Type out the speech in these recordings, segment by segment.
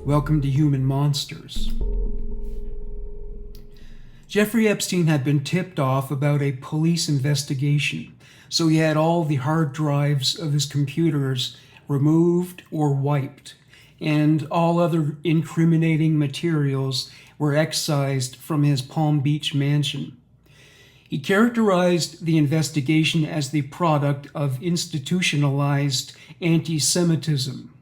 Welcome to Human Monsters. Jeffrey Epstein had been tipped off about a police investigation, so he had all the hard drives of his computers removed or wiped, and all other incriminating materials were excised from his Palm Beach mansion. He characterized the investigation as the product of institutionalized anti-Semitism.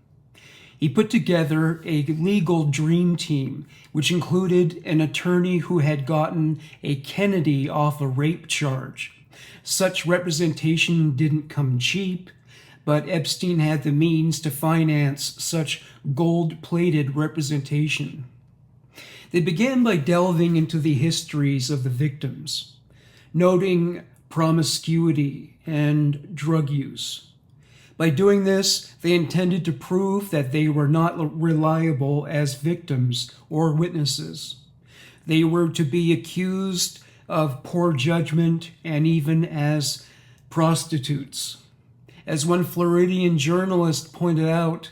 He put together a legal dream team, which included an attorney who had gotten a Kennedy off a rape charge. Such representation didn't come cheap, but Epstein had the means to finance such gold-plated representation. They began by delving into the histories of the victims, noting promiscuity and drug use. By doing this, they intended to prove that they were not reliable as victims or witnesses. They were to be accused of poor judgment and even as prostitutes. As one Floridian journalist pointed out,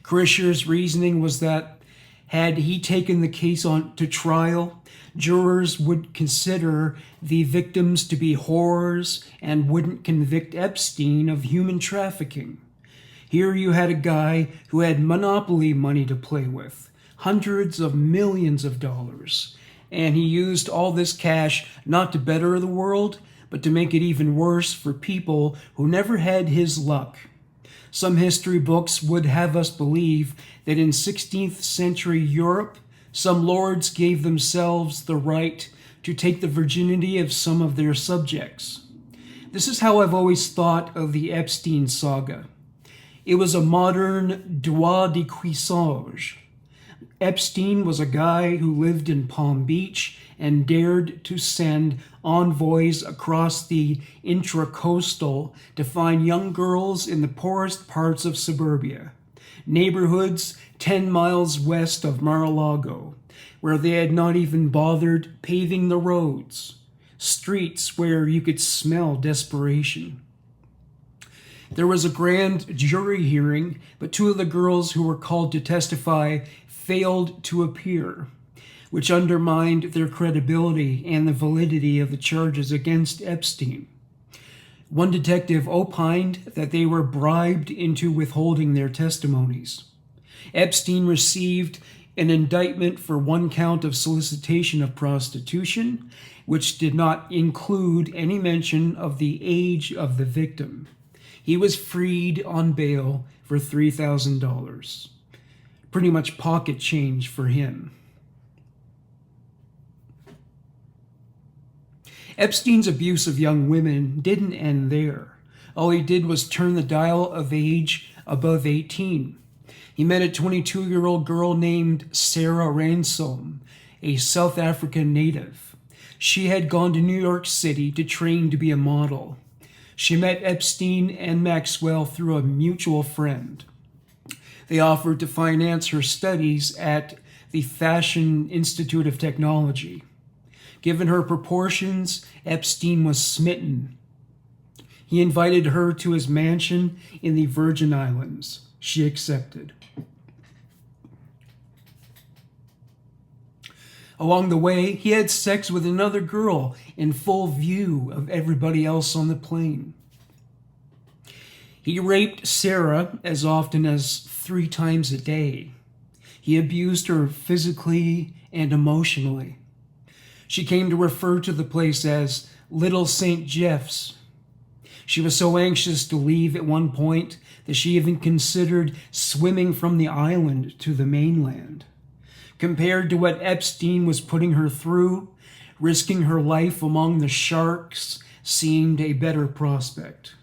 Krischer's reasoning was that had he taken the case on to trial, jurors would consider the victims to be whores and wouldn't convict Epstein of human trafficking. Here you had a guy who had monopoly money to play with, hundreds of millions of dollars, and he used all this cash not to better the world, but to make it even worse for people who never had his luck. Some history books would have us believe that in 16th century Europe, some lords gave themselves the right to take the virginity of some of their subjects. This is how I've always thought of the Epstein saga. It was a modern droit de cuissage. Epstein was a guy who lived in Palm Beach and dared to send envoys across the intracoastal to find young girls in the poorest parts of suburbia, neighborhoods 10 miles west of Mar-a-Lago, where they had not even bothered paving the roads, streets where you could smell desperation. There was a grand jury hearing, but two of the girls who were called to testify failed to appear, which undermined their credibility and the validity of the charges against Epstein. One detective opined that they were bribed into withholding their testimonies. Epstein received an indictment for one count of solicitation of prostitution, which did not include any mention of the age of the victim. He was freed on bail for $3,000. Pretty much pocket change for him. Epstein's abuse of young women didn't end there. All he did was turn the dial of age above 18. He met a 22-year-old girl named Sarah Ransom, a South African native. She had gone to New York City to train to be a model. She met Epstein and Maxwell through a mutual friend. They offered to finance her studies at the Fashion Institute of Technology. Given her proportions, Epstein was smitten. He invited her to his mansion in the Virgin Islands. She accepted. Along the way, he had sex with another girl in full view of everybody else on the plane. He raped Sarah as often as 3 times a day. He abused her physically and emotionally. She came to refer to the place as Little St. Jeff's. She was so anxious to leave at one point that she even considered swimming from the island to the mainland. Compared to what Epstein was putting her through, risking her life among the sharks seemed a better prospect.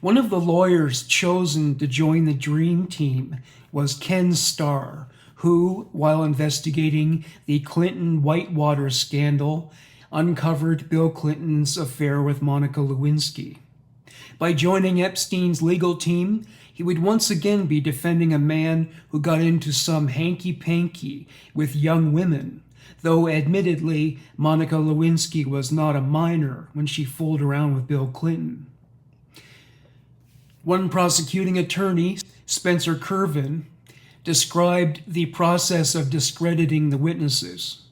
One of the lawyers chosen to join the dream team was Ken Starr, who, while investigating the Clinton Whitewater scandal, uncovered Bill Clinton's affair with Monica Lewinsky. By joining Epstein's legal team, he would once again be defending a man who got into some hanky-panky with young women, though admittedly Monica Lewinsky was not a minor when she fooled around with Bill Clinton. One prosecuting attorney Spencer Kervin, described the process of discrediting the witnesses.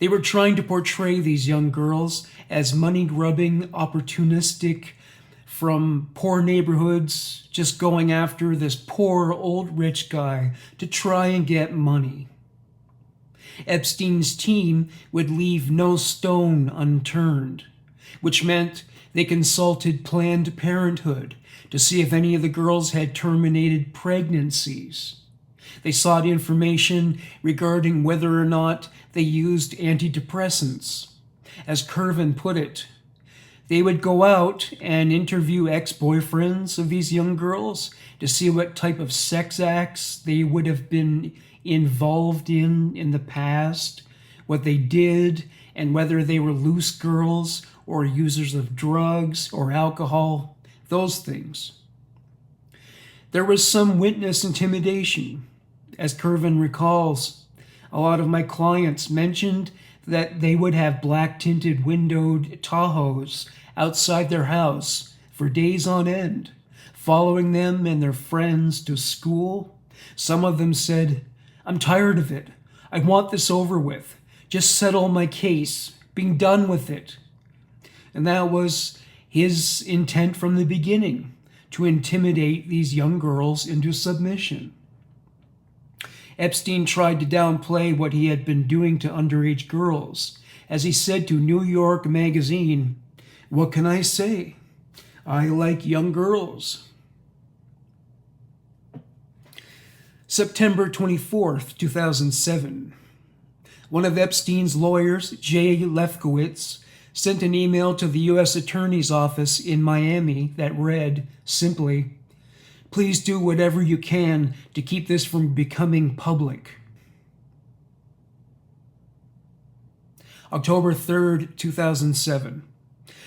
They were trying to portray these young girls as money-grubbing, opportunistic, from poor neighborhoods, just going after this poor old rich guy to try and get money. Epstein's team would leave no stone unturned, which meant they consulted Planned Parenthood to see if any of the girls had terminated pregnancies. They sought information regarding whether or not they used antidepressants. As Kervin put it, they would go out and interview ex-boyfriends of these young girls to see what type of sex acts they would have been involved in the past, what they did, and whether they were loose girls or users of drugs or alcohol, those things. There was some witness intimidation. As Kervin recalls, a lot of my clients mentioned that they would have black-tinted windowed Tahoes outside their house for days on end, following them and their friends to school. Some of them said, "I'm tired of it. I want this over with. Just settle my case. Being done with it." And that was his intent from the beginning, to intimidate these young girls into submission. Epstein tried to downplay what he had been doing to underage girls. As he said to New York Magazine, "What can I say? I like young girls." September 24th, 2007. One of Epstein's lawyers, Jay Lefkowitz, sent an email to the U.S. Attorney's Office in Miami that read, simply, "Please do whatever you can to keep this from becoming public." October 3rd, 2007.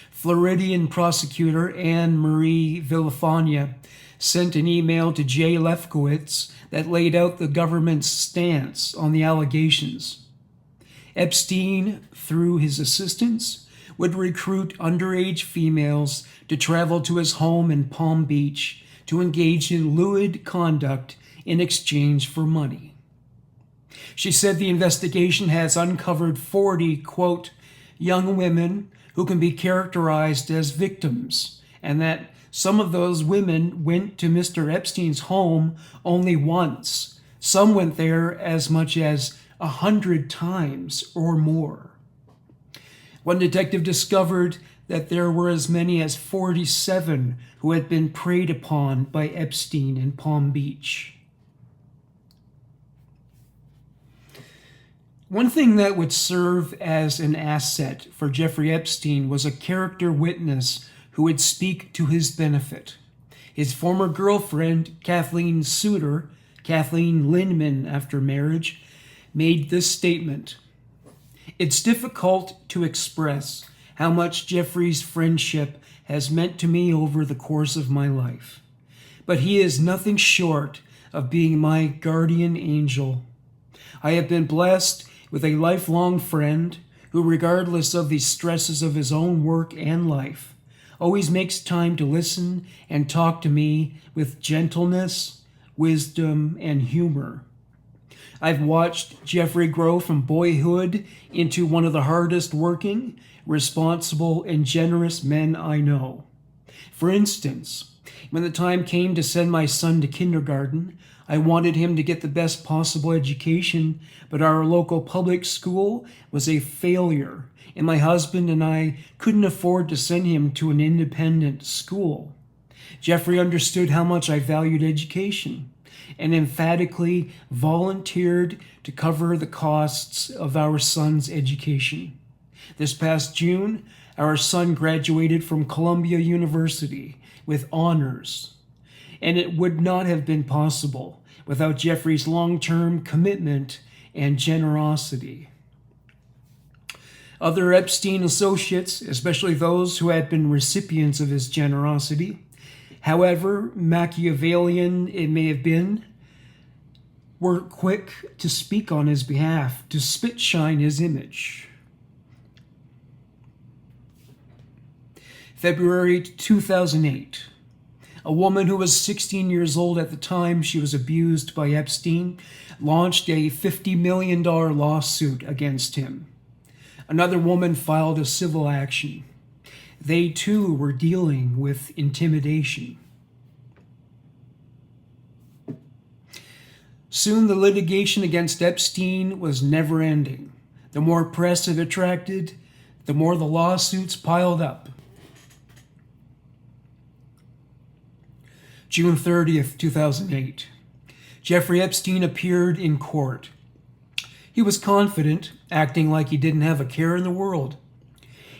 Floridian prosecutor Anne Marie Villafania sent an email to Jay Lefkowitz that laid out the government's stance on the allegations. Epstein, through his assistants, would recruit underage females to travel to his home in Palm Beach to engage in lewd conduct in exchange for money. She said the investigation has uncovered 40, quote, young women who can be characterized as victims, and that some of those women went to Mr. Epstein's home only once. Some went there as much as 100 times or more. One detective discovered that there were as many as 47 who had been preyed upon by Epstein in Palm Beach. One thing that would serve as an asset for Jeffrey Epstein was a character witness who would speak to his benefit. His former girlfriend, Kathleen Suter, Kathleen Lindman after marriage, made this statement: "It's difficult to express how much Jeffrey's friendship has meant to me over the course of my life, but he is nothing short of being my guardian angel. I have been blessed with a lifelong friend who, regardless of the stresses of his own work and life, always makes time to listen and talk to me with gentleness, wisdom, and humor. I've watched Jeffrey grow from boyhood into one of the hardest working, responsible, and generous men I know. For instance, when the time came to send my son to kindergarten, I wanted him to get the best possible education, but our local public school was a failure, and my husband and I couldn't afford to send him to an independent school. Jeffrey understood how much I valued education and emphatically volunteered to cover the costs of our son's education. This past June, our son graduated from Columbia University with honors, and it would not have been possible without Jeffrey's long-term commitment and generosity. Other Epstein associates, especially those who had been recipients of his generosity, however Machiavellian it may have been, were quick to speak on his behalf, to spit-shine his image. February 2008. A woman who was 16 years old at the time she was abused by Epstein launched a $50 million lawsuit against him. Another woman filed a civil action. They too were dealing with intimidation. Soon the litigation against Epstein was never ending. The more press it attracted, the more the lawsuits piled up. June 30th, 2008. Jeffrey Epstein appeared in court. He was confident, acting like he didn't have a care in the world.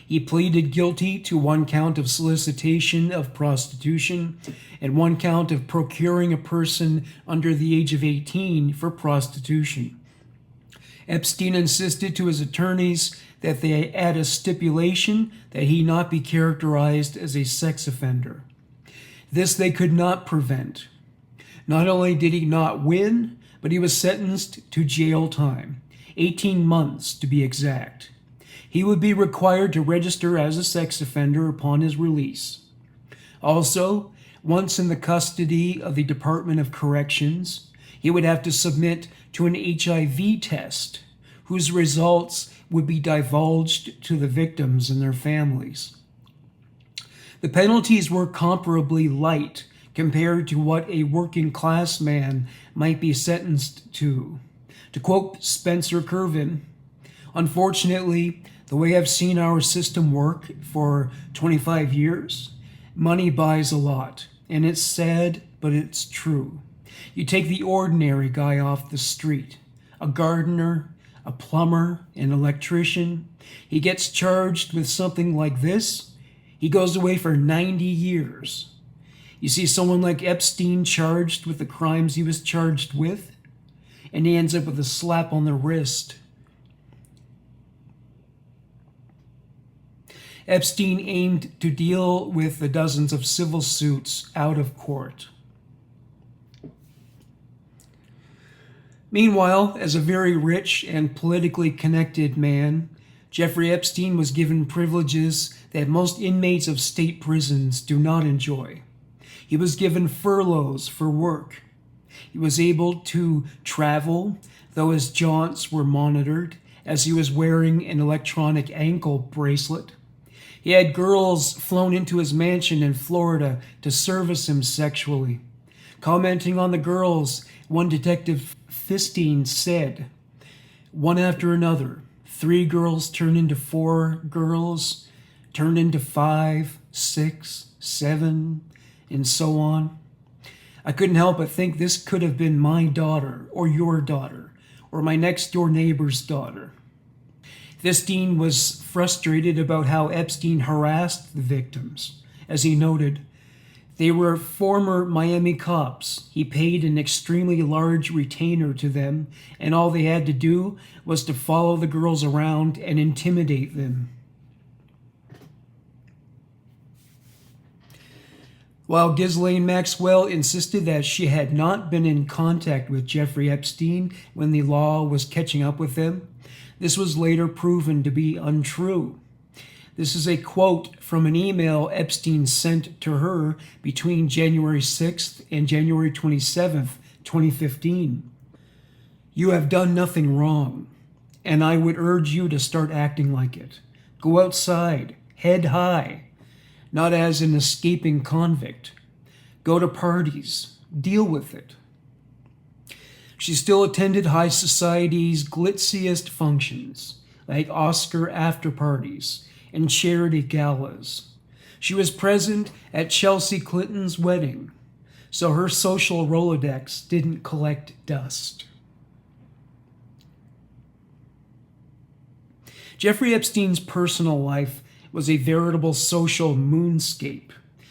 He pleaded guilty to 1 count of solicitation of prostitution and 1 count of procuring a person under the age of 18 for prostitution. Epstein insisted to his attorneys that they add a stipulation that he not be characterized as a sex offender. This they could not prevent. Not only did he not win, but he was sentenced to jail time, 18 months to be exact. He would be required to register as a sex offender upon his release. Also, once in the custody of the Department of Corrections, he would have to submit to an HIV test, whose results would be divulged to the victims and their families. The penalties were comparably light compared to what a working class man might be sentenced to. To quote Spencer Curvin, "Unfortunately, the way I've seen our system work for 25 years, money buys a lot, and it's sad, but it's true. You take the ordinary guy off the street, a gardener, a plumber, an electrician. He gets charged with something like this. He goes away for 90 years. You see someone like Epstein charged with the crimes he was charged with, and he ends up with a slap on the wrist." Epstein aimed to deal with the dozens of civil suits out of court. Meanwhile, as a very rich and politically connected man, Jeffrey Epstein was given privileges that most inmates of state prisons do not enjoy. He was given furloughs for work. He was able to travel, though his jaunts were monitored, as he was wearing an electronic ankle bracelet. He had girls flown into his mansion in Florida to service him sexually. Commenting on the girls, one detective Fistine said, "One after another, 3 girls turned into 4 girls, turned into 5, 6, 7, and so on. I couldn't help but think this could have been my daughter, or your daughter, or my next door neighbor's daughter." Fistine was frustrated about how Epstein harassed the victims. As he noted, they were former Miami cops. He paid an extremely large retainer to them, and all they had to do was to follow the girls around and intimidate them. While Ghislaine Maxwell insisted that she had not been in contact with Jeffrey Epstein when the law was catching up with them, this was later proven to be untrue. This is a quote from an email Epstein sent to her between January 6th and January 27th, 2015. "You have done nothing wrong, and I would urge you to start acting like it. Go outside, head high, not as an escaping convict. Go to parties, deal with it." She still attended high society's glitziest functions, like Oscar after-parties and charity galas. She was present at Chelsea Clinton's wedding, so her social Rolodex didn't collect dust. Jeffrey Epstein's personal life was a veritable social moonscape.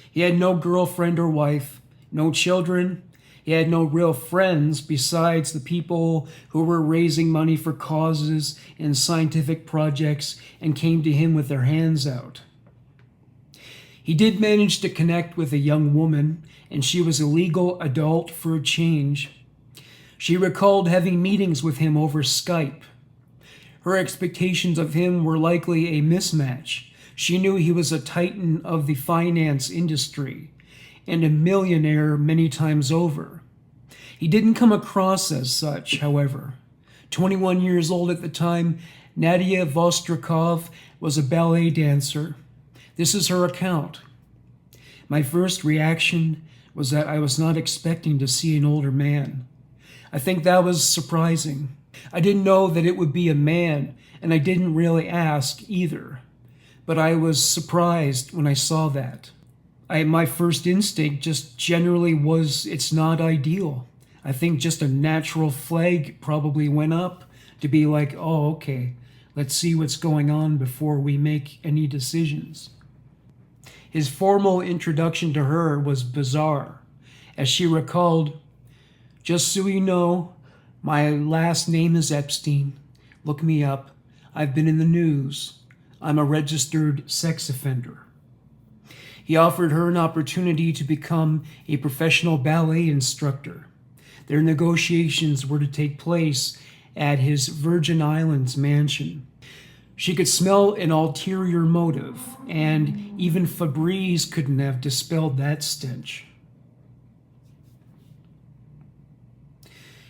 He had no girlfriend or wife, no children. He had no real friends besides the people who were raising money for causes and scientific projects and came to him with their hands out. He did manage to connect with a young woman, and she was a legal adult for a change. She recalled having meetings with him over Skype. Her expectations of him were likely a mismatch. She knew he was a titan of the finance industry, and a millionaire many times over. He didn't come across as such, however. 21 years old at the time, Nadia Vostrikov was a ballet dancer. This is her account. My first reaction was that I was not expecting to see an older man. I think that was surprising. I didn't know that it would be a man, and I didn't really ask either. But I was surprised when I saw that. My first instinct just generally was it's not ideal. I think just a natural flag probably went up to be like, oh, okay, let's see what's going on before we make any decisions. His formal introduction to her was bizarre. As she recalled, "Just so you know, my last name is Epstein. Look me up. I've been in the news. I'm a registered sex offender." He offered her an opportunity to become a professional ballet instructor. Their negotiations were to take place at his Virgin Islands mansion. She could smell an ulterior motive, and even Febreze couldn't have dispelled that stench.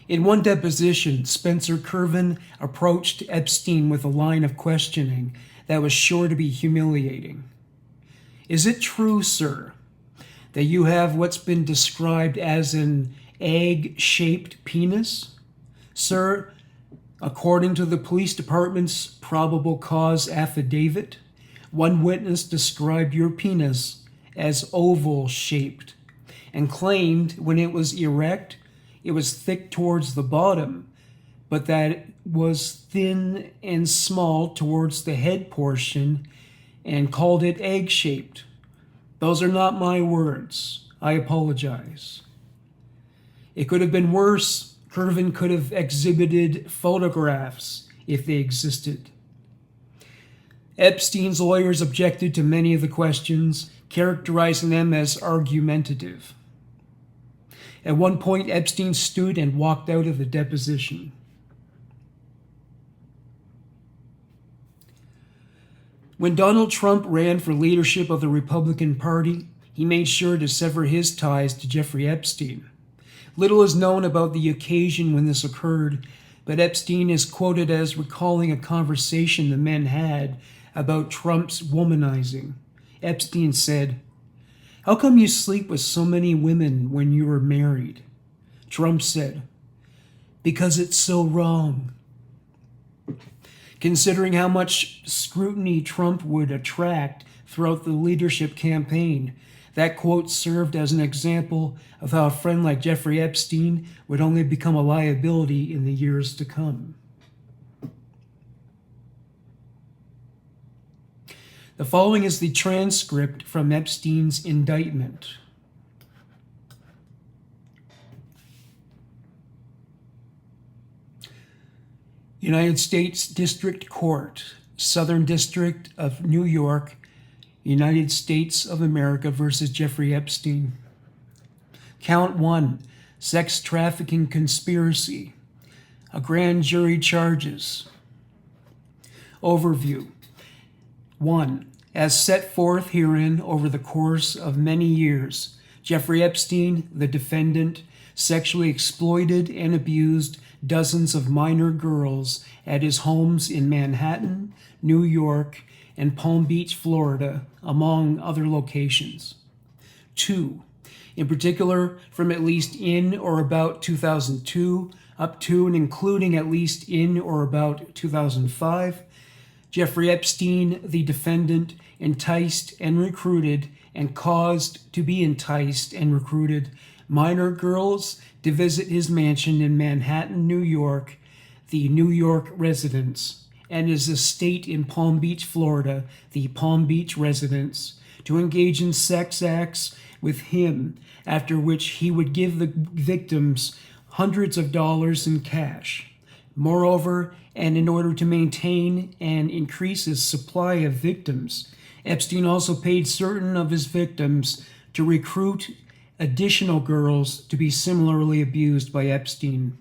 In one deposition, Spencer Curvin approached Epstein with a line of questioning that was sure to be humiliating. "Is it true, sir, that you have what's been described as an egg-shaped penis? Sir, according to the police department's probable cause affidavit, one witness described your penis as oval-shaped and claimed when it was erect, it was thick towards the bottom, but that it was thin and small towards the head portion and called it egg-shaped. Those are not my words. I apologize." It could have been worse. Curvin could have exhibited photographs if they existed. Epstein's lawyers objected to many of the questions, characterizing them as argumentative. At one point, Epstein stood and walked out of the deposition. When Donald Trump ran for leadership of the Republican Party, he made sure to sever his ties to Jeffrey Epstein. Little is known about the occasion when this occurred, but Epstein is quoted as recalling a conversation the men had about Trump's womanizing. Epstein said, "How come you sleep with so many women when you were married?" Trump said, "Because it's so wrong." Considering how much scrutiny Trump would attract throughout the leadership campaign, that quote served as an example of how a friend like Jeffrey Epstein would only become a liability in the years to come. The following is the transcript from Epstein's indictment. United States District Court, Southern District of New York, United States of America versus Jeffrey Epstein. Count 1, sex trafficking conspiracy. A grand jury charges. Overview. 1. As set forth herein over the course of many years, Jeffrey Epstein, the defendant, sexually exploited and abused dozens of minor girls at his homes in Manhattan, New York, and Palm Beach, Florida, among other locations. 2. In particular, from at least in or about 2002 up to and including at least in or about 2005, Jeffrey Epstein, the defendant, enticed and recruited and caused to be enticed and recruited minor girls to visit his mansion in Manhattan, New York, the New York residence, and his estate in Palm Beach, Florida, the Palm Beach residence, to engage in sex acts with him, after which he would give the victims hundreds of dollars in cash. Moreover, and in order to maintain and increase his supply of victims, Epstein also paid certain of his victims to recruit additional girls to be similarly abused by Epstein.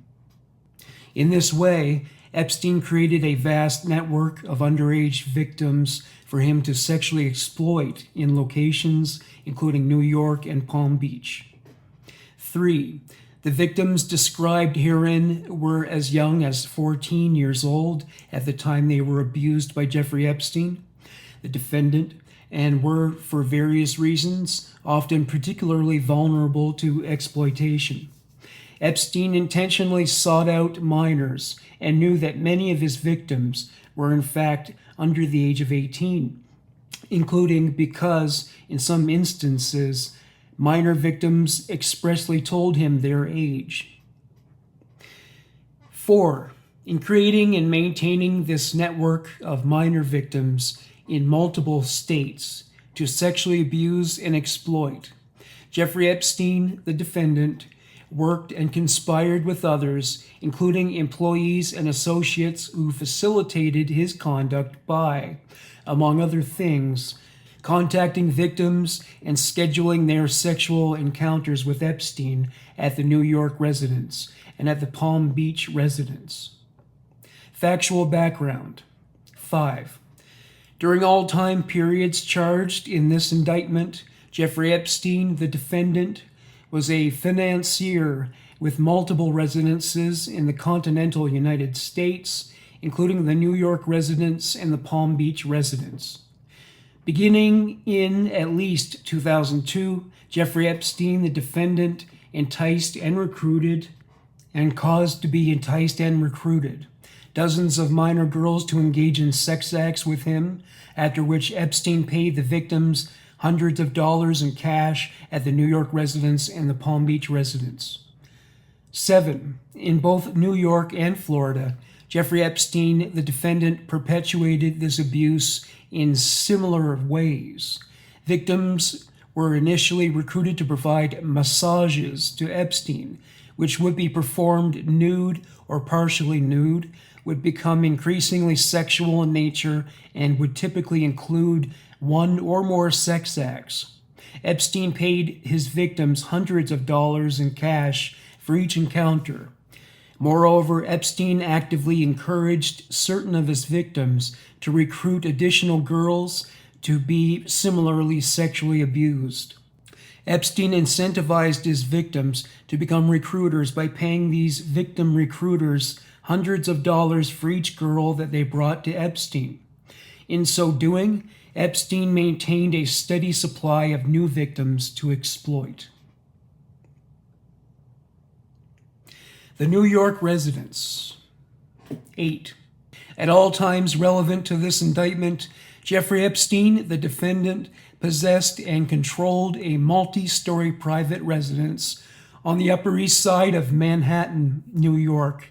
In this way, Epstein created a vast network of underage victims for him to sexually exploit in locations including New York and Palm Beach. 3. The victims described herein were as young as 14 years old at the time they were abused by Jeffrey Epstein, the defendant, and were, for various reasons, often particularly vulnerable to exploitation. Epstein intentionally sought out minors and knew that many of his victims were in fact under the age of 18, including because, in some instances, minor victims expressly told him their age. 4. In creating and maintaining this network of minor victims in multiple states to sexually abuse and exploit, Jeffrey Epstein, the defendant, worked and conspired with others, including employees and associates who facilitated his conduct by, among other things, contacting victims and scheduling their sexual encounters with Epstein at the New York residence and at the Palm Beach residence. Factual background. 5. During all time periods charged in this indictment, Jeffrey Epstein, the defendant, was a financier with multiple residences in the continental United States, including the New York residence and the Palm Beach residence. Beginning in at least 2002, Jeffrey Epstein, the defendant, enticed and recruited and caused to be enticed and recruited dozens of minor girls to engage in sex acts with him, after which Epstein paid the victims hundreds of dollars in cash at the New York residence and the Palm Beach residence. 7. In both New York and Florida, Jeffrey Epstein, the defendant, perpetuated this abuse in similar ways. Victims were initially recruited to provide massages to Epstein, which would be performed nude or partially nude, would become increasingly sexual in nature, and would typically include one or more sex acts. Epstein paid his victims hundreds of dollars in cash for each encounter. Moreover, Epstein actively encouraged certain of his victims to recruit additional girls to be similarly sexually abused. Epstein incentivized his victims to become recruiters by paying these victim recruiters hundreds of dollars for each girl that they brought to Epstein. In so doing, Epstein maintained a steady supply of new victims to exploit. The New York residence. 8. At all times relevant to this indictment, Jeffrey Epstein, the defendant, possessed and controlled a multi-story private residence on the Upper East Side of Manhattan, New York,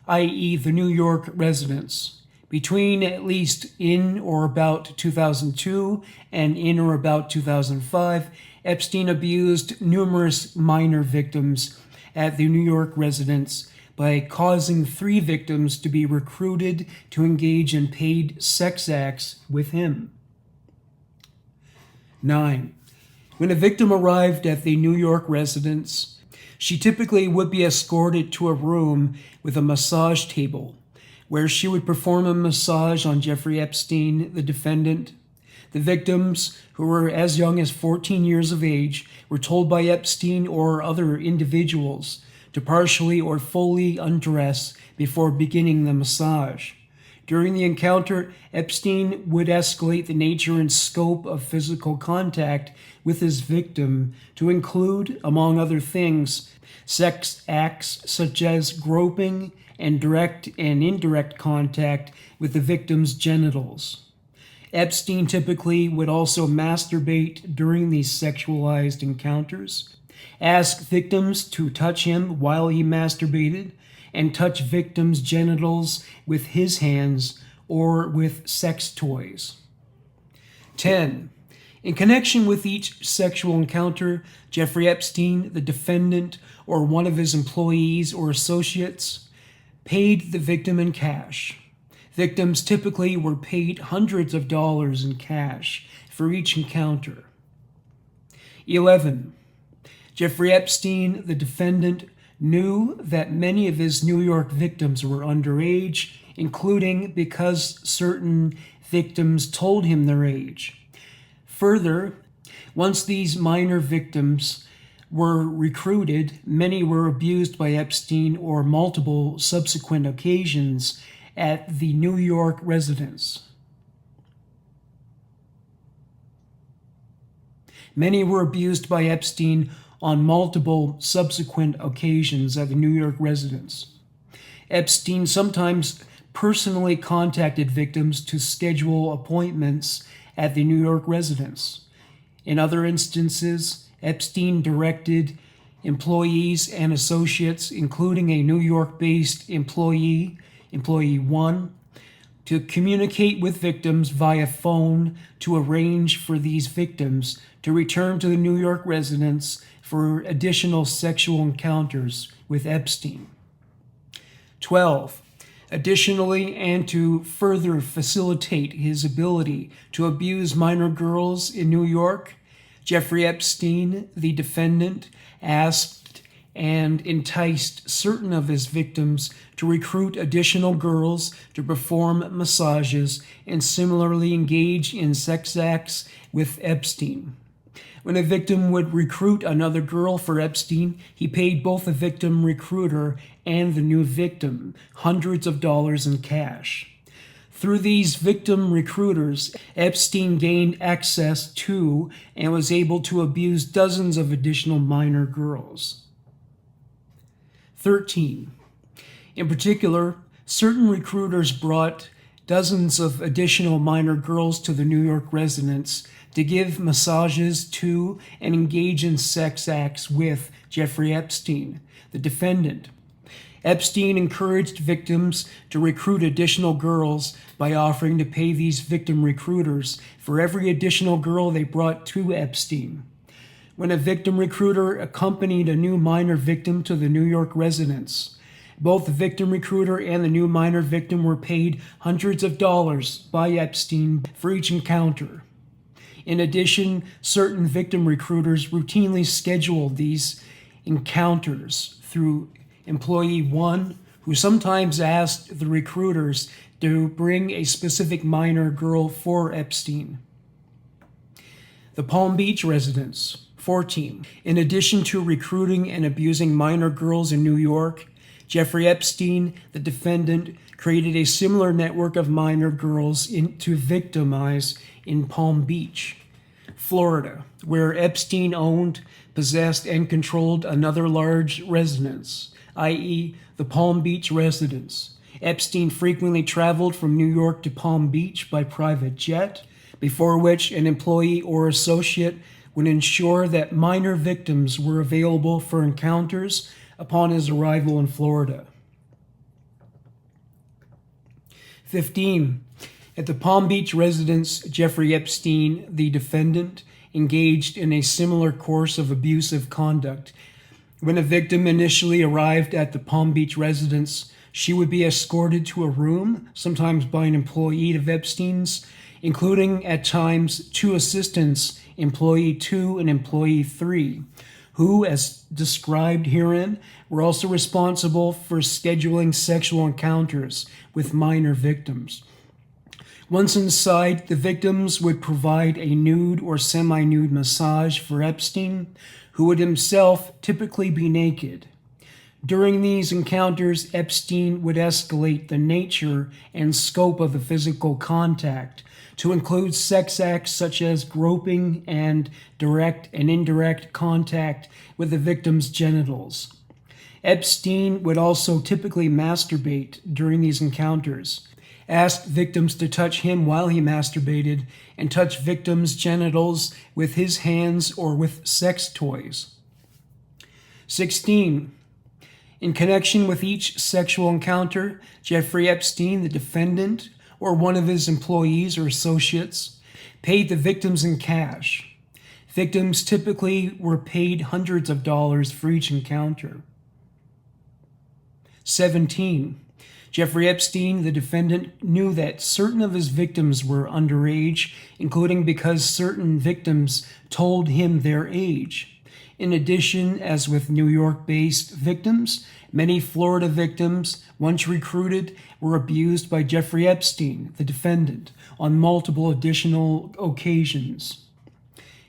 i.e. the New York residence. Between at least in or about 2002 and in or about 2005, Epstein abused numerous minor victims at the New York residence by causing 3 victims to be recruited to engage in paid sex acts with him. 9. When a victim arrived at the New York residence, she typically would be escorted to a room with a massage table, where she would perform a massage on Jeffrey Epstein, the defendant. The victims, who were as young as 14 years of age, were told by Epstein or other individuals to partially or fully undress before beginning the massage. During the encounter, Epstein would escalate the nature and scope of physical contact with his victim to include, among other things, sex acts such as groping and direct and indirect contact with the victim's genitals. Epstein typically would also masturbate during these sexualized encounters, ask victims to touch him while he masturbated, and touch victims' genitals with his hands or with sex toys. 10. In connection with each sexual encounter, Jeffrey Epstein, the defendant, or one of his employees or associates, paid the victim in cash. Victims typically were paid hundreds of dollars in cash for each encounter. 11. Jeffrey Epstein, the defendant, knew that many of his New York victims were underage, including because certain victims told him their age. Further, once these minor victims were recruited, many were abused by Epstein or multiple subsequent occasions at the New York residence. Many were abused by Epstein on multiple subsequent occasions at the New York residence. Epstein sometimes personally contacted victims to schedule appointments at the New York residence. In other instances, Epstein directed employees and associates, including a New York-based employee, Employee 1, to communicate with victims via phone to arrange for these victims to return to the New York residence for additional sexual encounters with Epstein. 12. Additionally, and to further facilitate his ability to abuse minor girls in New York, Jeffrey Epstein, the defendant, asked and enticed certain of his victims to recruit additional girls to perform massages and similarly engage in sex acts with Epstein. When a victim would recruit another girl for Epstein, he paid both the victim recruiter and the new victim hundreds of dollars in cash. Through these victim recruiters, Epstein gained access to and was able to abuse dozens of additional minor girls. 13. In particular, certain recruiters brought dozens of additional minor girls to the New York residence to give massages to and engage in sex acts with Jeffrey Epstein, the defendant. Epstein encouraged victims to recruit additional girls by offering to pay these victim recruiters for every additional girl they brought to Epstein. When a victim recruiter accompanied a new minor victim to the New York residence, both the victim recruiter and the new minor victim were paid hundreds of dollars by Epstein for each encounter. In addition, certain victim recruiters routinely scheduled these encounters through Employee 1, who sometimes asked the recruiters to bring a specific minor girl for Epstein. The Palm Beach residence. 14. In addition to recruiting and abusing minor girls in New York, Jeffrey Epstein, the defendant, created a similar network of minor girls to victimize in Palm Beach, Florida, where Epstein owned, possessed, and controlled another large residence, i.e., the Palm Beach residence. Epstein frequently traveled from New York to Palm Beach by private jet, before which an employee or associate would ensure that minor victims were available for encounters upon his arrival in Florida. 15. At the Palm Beach residence, Jeffrey Epstein, the defendant, engaged in a similar course of abusive conduct. When a victim initially arrived at the Palm Beach residence, she would be escorted to a room, sometimes by an employee of Epstein's, including at times two assistants, Employee 2 and Employee 3, who, as described herein, were also responsible for scheduling sexual encounters with minor victims. Once inside, the victims would provide a nude or semi-nude massage for Epstein, who would himself typically be naked. During these encounters, Epstein would escalate the nature and scope of the physical contact to include sex acts such as groping and direct and indirect contact with the victim's genitals. Epstein would also typically masturbate during these encounters, ask victims to touch him while he masturbated, and touch victims' genitals with his hands or with sex toys. 16. In connection with each sexual encounter, Jeffrey Epstein, the defendant, or one of his employees or associates, paid the victims in cash. Victims typically were paid hundreds of dollars for each encounter. 17. Jeffrey Epstein, the defendant, knew that certain of his victims were underage, including because certain victims told him their age. In addition, as with New York-based victims, many Florida victims, once recruited, were abused by Jeffrey Epstein, the defendant, on multiple additional occasions.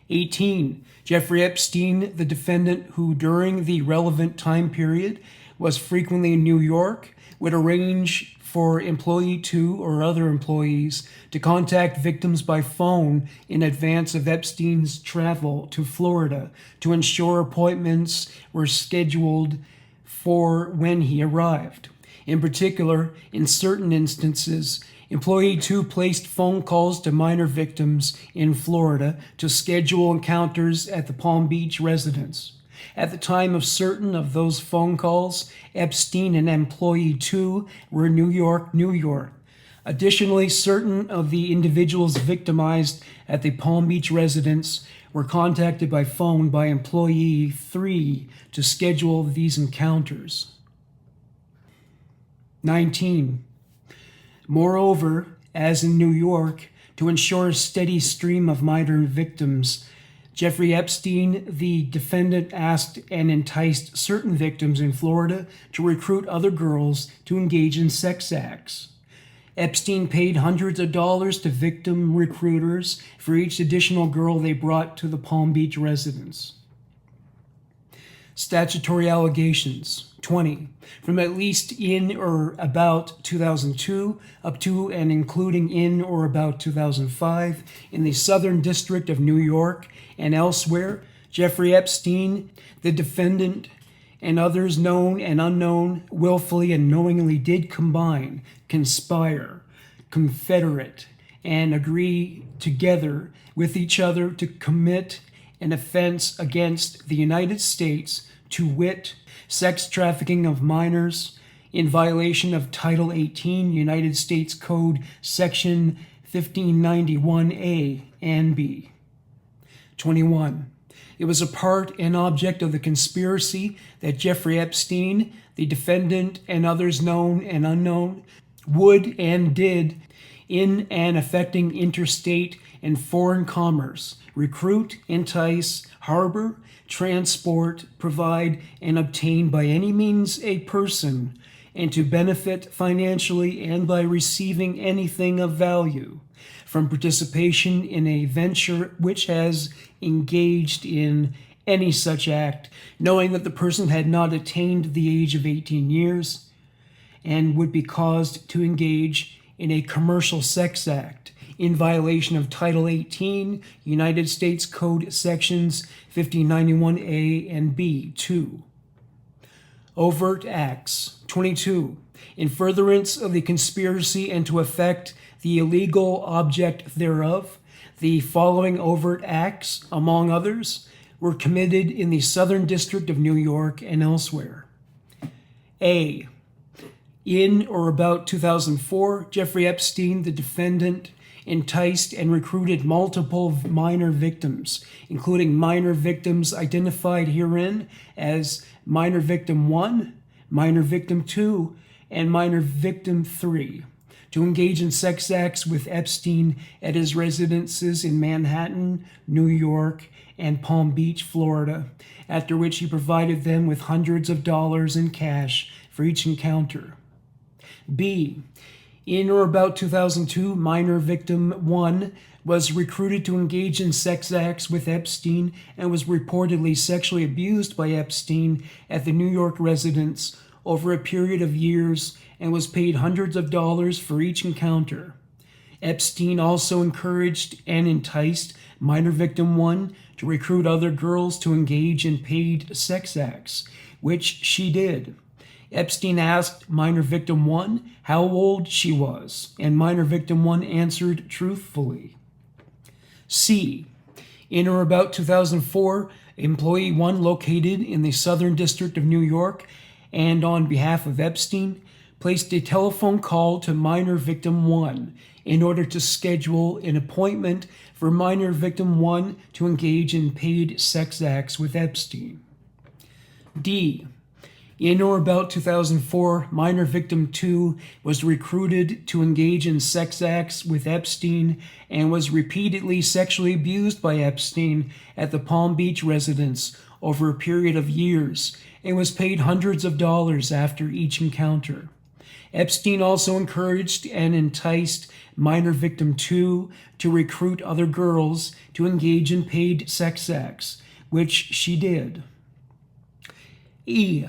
18. Jeffrey Epstein, the defendant who during the relevant time period was frequently in New York, would arrange for employee 2 or other employees to contact victims by phone in advance of Epstein's travel to Florida to ensure appointments were scheduled for when he arrived. In particular, in certain instances, employee 2 placed phone calls to minor victims in Florida to schedule encounters at the Palm Beach residence. At the time of certain of those phone calls, Epstein and employee 2 were in New York, New York. Additionally, certain of the individuals victimized at the Palm Beach residence were contacted by phone by employee 3 to schedule these encounters. 19. Moreover, as in New York, to ensure a steady stream of minor victims, Jeffrey Epstein, the defendant, asked and enticed certain victims in Florida to recruit other girls to engage in sex acts. Epstein paid hundreds of dollars to victim recruiters for each additional girl they brought to the Palm Beach residence. Statutory allegations. 20. From at least in or about 2002 up to and including in or about 2005 in the Southern District of New York and elsewhere, Jeffrey Epstein, the defendant, and others known and unknown willfully and knowingly did combine, conspire, confederate, and agree together with each other to commit an offense against the United States, to wit, sex trafficking of minors, in violation of Title 18 United States Code Section 1591A and B. 21. It was a part and object of the conspiracy that Jeffrey Epstein, the defendant, and others known and unknown, would and did, in and affecting interstate and foreign commerce, recruit, entice, harbor, transport, provide, and obtain by any means a person, and to benefit financially and by receiving anything of value from participation in a venture which has engaged in any such act, knowing that the person had not attained the age of 18 years and would be caused to engage in a commercial sex act in violation of Title 18 United States Code Sections 1591A and B. 2. Overt acts. 22. In furtherance of the conspiracy and to effect the illegal object thereof, the following overt acts, among others, were committed in the Southern District of New York and elsewhere. A. In or about 2004, Jeffrey Epstein, the defendant, enticed and recruited multiple minor victims, including minor victims identified herein as minor victim 1, minor victim 2, and minor victim 3, to engage in sex acts with Epstein at his residences in Manhattan, New York, and Palm Beach, Florida, after which he provided them with hundreds of dollars in cash for each encounter. B. In or about 2002, minor victim 1 was recruited to engage in sex acts with Epstein and was reportedly sexually abused by Epstein at the New York residence over a period of years and was paid hundreds of dollars for each encounter. Epstein also encouraged and enticed minor victim 1 to recruit other girls to engage in paid sex acts, which she did. Epstein asked minor victim 1 how old she was, and minor victim 1 answered truthfully. C. In or about 2004, employee 1 located in the Southern District of New York and on behalf of Epstein placed a telephone call to minor victim 1 in order to schedule an appointment for minor victim 1 to engage in paid sex acts with Epstein. D. In or about 2004, minor victim 2 was recruited to engage in sex acts with Epstein and was repeatedly sexually abused by Epstein at the Palm Beach residence over a period of years and was paid hundreds of dollars after each encounter. Epstein also encouraged and enticed minor victim 2 to recruit other girls to engage in paid sex acts, which she did. E.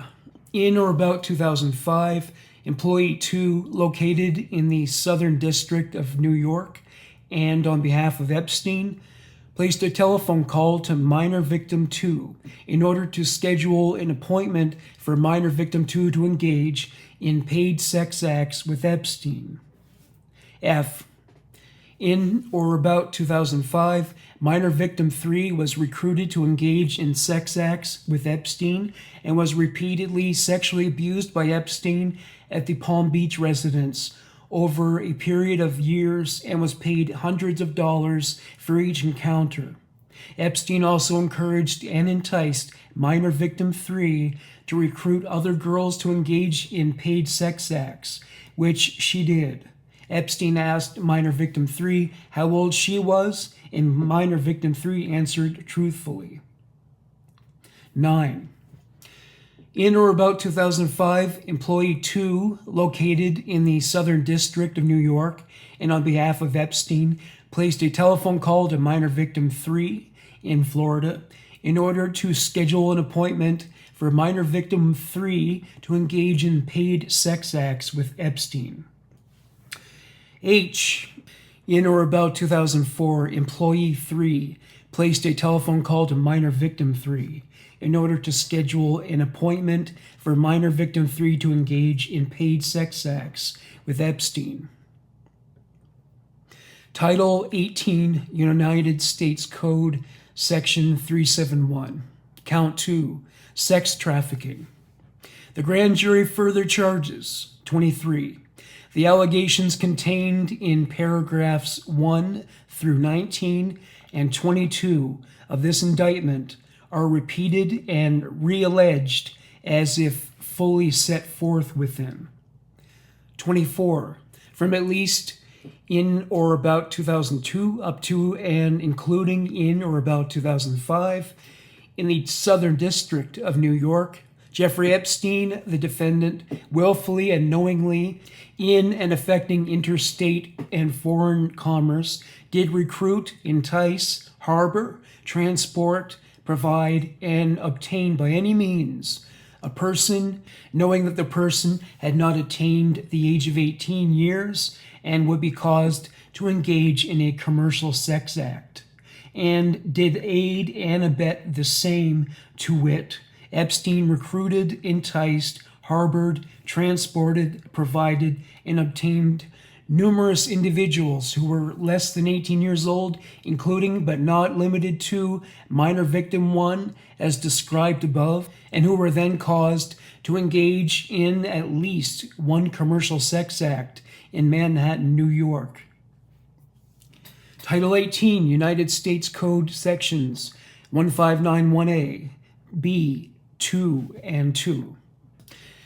In or about 2005, employee 2, located in the Southern District of New York, and on behalf of Epstein, placed a telephone call to minor victim 2 in order to schedule an appointment for minor victim 2 to engage in paid sex acts with Epstein. F. In or about 2005, minor victim 3 was recruited to engage in sex acts with Epstein and was repeatedly sexually abused by Epstein at the Palm Beach residence over a period of years and was paid hundreds of dollars for each encounter. Epstein also encouraged and enticed minor victim 3 to recruit other girls to engage in paid sex acts, which she did. Epstein asked minor victim 3 how old she was, and minor victim 3 answered truthfully. 9. In or about 2005, employee 2, located in the Southern District of New York, and on behalf of Epstein, placed a telephone call to minor victim 3 in Florida in order to schedule an appointment for minor victim 3 to engage in paid sex acts with Epstein. H. In or about 2004, employee 3 placed a telephone call to minor victim 3 in order to schedule an appointment for minor victim 3 to engage in paid sex acts with Epstein. Title 18, United States Code, Section 371. Count 2, sex trafficking. The grand jury further charges 23. The allegations contained in paragraphs 1 through 19 and 22 of this indictment are repeated and re-alleged as if fully set forth within. 24. From at least in or about 2002 up to and including in or about 2005, in the Southern District of New York, Jeffrey Epstein, the defendant, willfully and knowingly, in and affecting interstate and foreign commerce, did recruit, entice, harbor, transport, provide, and obtain by any means a person, knowing that the person had not attained the age of 18 years and would be caused to engage in a commercial sex act, and did aid and abet the same, to wit, Epstein recruited, enticed, harbored, transported, provided, and obtained numerous individuals who were less than 18 years old, including but not limited to minor victim 1, as described above, and who were then caused to engage in at least one commercial sex act in Manhattan, New York. Title 18, United States Code, Sections 1591A, B, 2, and 2.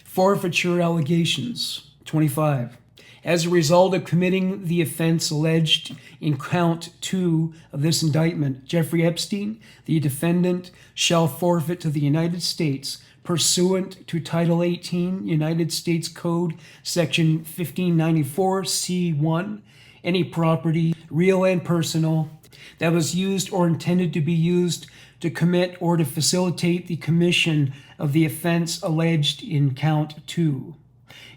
Forfeiture allegations. 25. As a result of committing the offense alleged in count 2 of this indictment, Jeffrey Epstein, the defendant, shall forfeit to the United States, pursuant to Title 18, United States Code, Section 1594, C1, any property, real and personal, that was used or intended to be used to commit or to facilitate the commission of the offense alleged in count 2,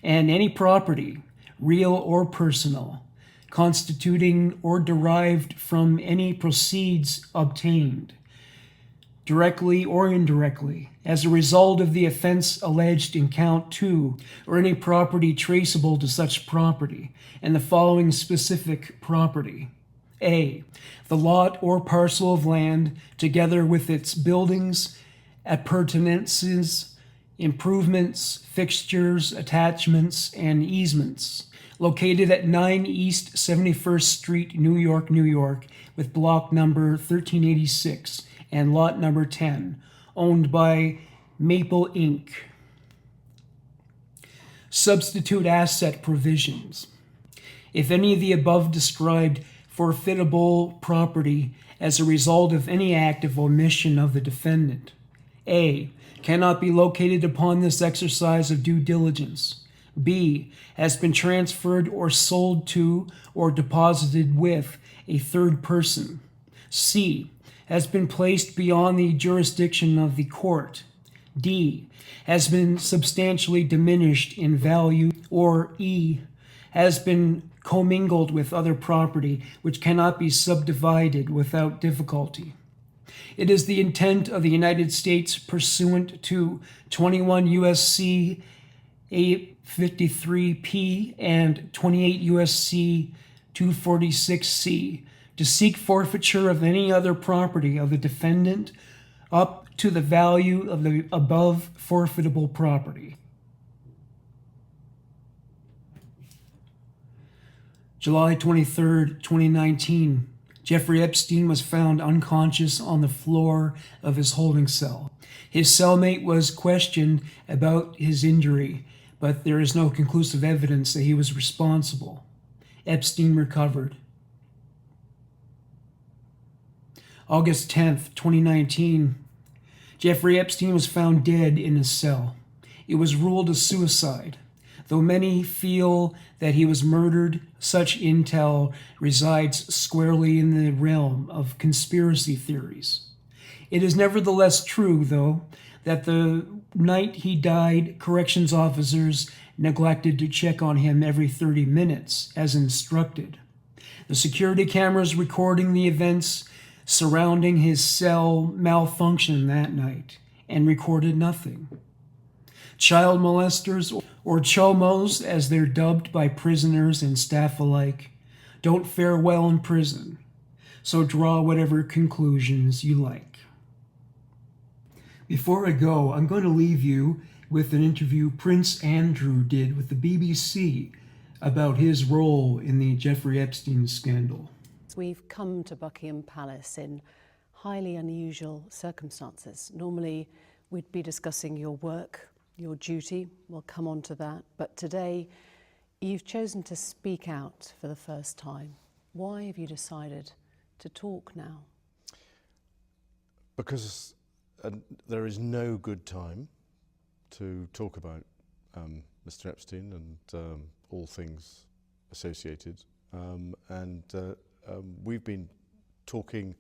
and any property, real or personal, constituting or derived from any proceeds obtained, directly or indirectly, as a result of the offense alleged in count 2, or any property traceable to such property, and the following specific property. A. The lot or parcel of land, together with its buildings, appurtenances, improvements, fixtures, attachments, and easements, located at 9 East 71st Street, New York, New York, with block number 1386 and lot number 10, owned by Maple Inc. Substitute asset provisions. If any of the above described forfeitable property as a result of any act of omission of the defendant, A. cannot be located upon this exercise of due diligence, B. has been transferred or sold to or deposited with a third person, C. has been placed beyond the jurisdiction of the court, D. has been substantially diminished in value, or E. has been commingled with other property which cannot be subdivided without difficulty. It is the intent of the United States pursuant to 21 U.S.C. 853P and 28 U.S.C. 246C to seek forfeiture of any other property of the defendant up to the value of the above forfeitable property. July 23rd, 2019. Jeffrey Epstein was found unconscious on the floor of his holding cell. His cellmate was questioned about his injury, but there is no conclusive evidence that he was responsible. Epstein recovered. August 10th, 2019. Jeffrey Epstein was found dead in his cell. It was ruled a suicide. Though many feel that he was murdered, such intel resides squarely in the realm of conspiracy theories. It is nevertheless true, though, that the night he died, corrections officers neglected to check on him every 30 minutes, as instructed. The security cameras recording the events surrounding his cell malfunctioned that night and recorded nothing. Child molesters, or chomos as they're dubbed by prisoners and staff alike, don't fare well in prison, so draw whatever conclusions you like. Before I go, I'm going to leave you with an interview Prince Andrew did with the BBC about his role in the Jeffrey Epstein scandal. We've come to Buckingham Palace in highly unusual circumstances. Normally, we'd be discussing your work, your duty. We'll come on to that. But today, you've chosen to speak out for the first time. Why have you decided to talk now? Because there is no good time to talk about Mr. Epstein and all things associated. We've been talking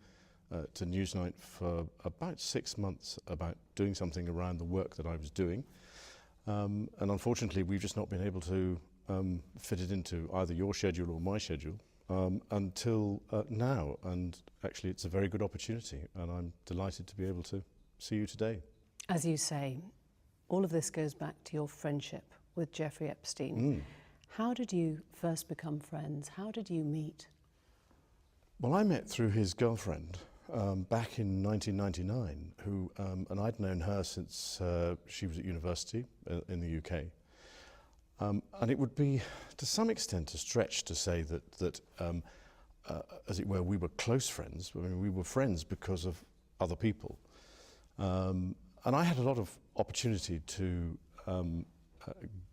to Newsnight for about 6 months about doing something around the work that I was doing. And unfortunately, we've just not been able to fit it into either your schedule or my schedule until now. And actually, it's a very good opportunity, and I'm delighted to be able to see you today. As you say, all of this goes back to your friendship with Jeffrey Epstein. How did you first become friends? How did you meet? Well, I met through his girlfriend back in 1999, and I'd known her since she was at university in the UK. And it would be, to some extent, a stretch to say that as it were, we were close friends. I mean, we were friends because of other people. And I had a lot of opportunity to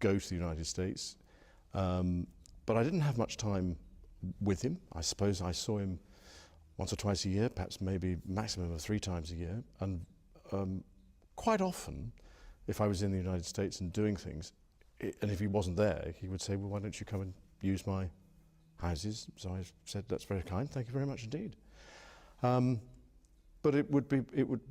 go to the United States, but I didn't have much time with him. I suppose I saw him once or twice a year, perhaps maybe maximum of 3 times a year. And quite often, if I was in the United States and doing things, and if he wasn't there, he would say, well, why don't you come and use my houses? So I said, that's very kind, thank you very much indeed. But it would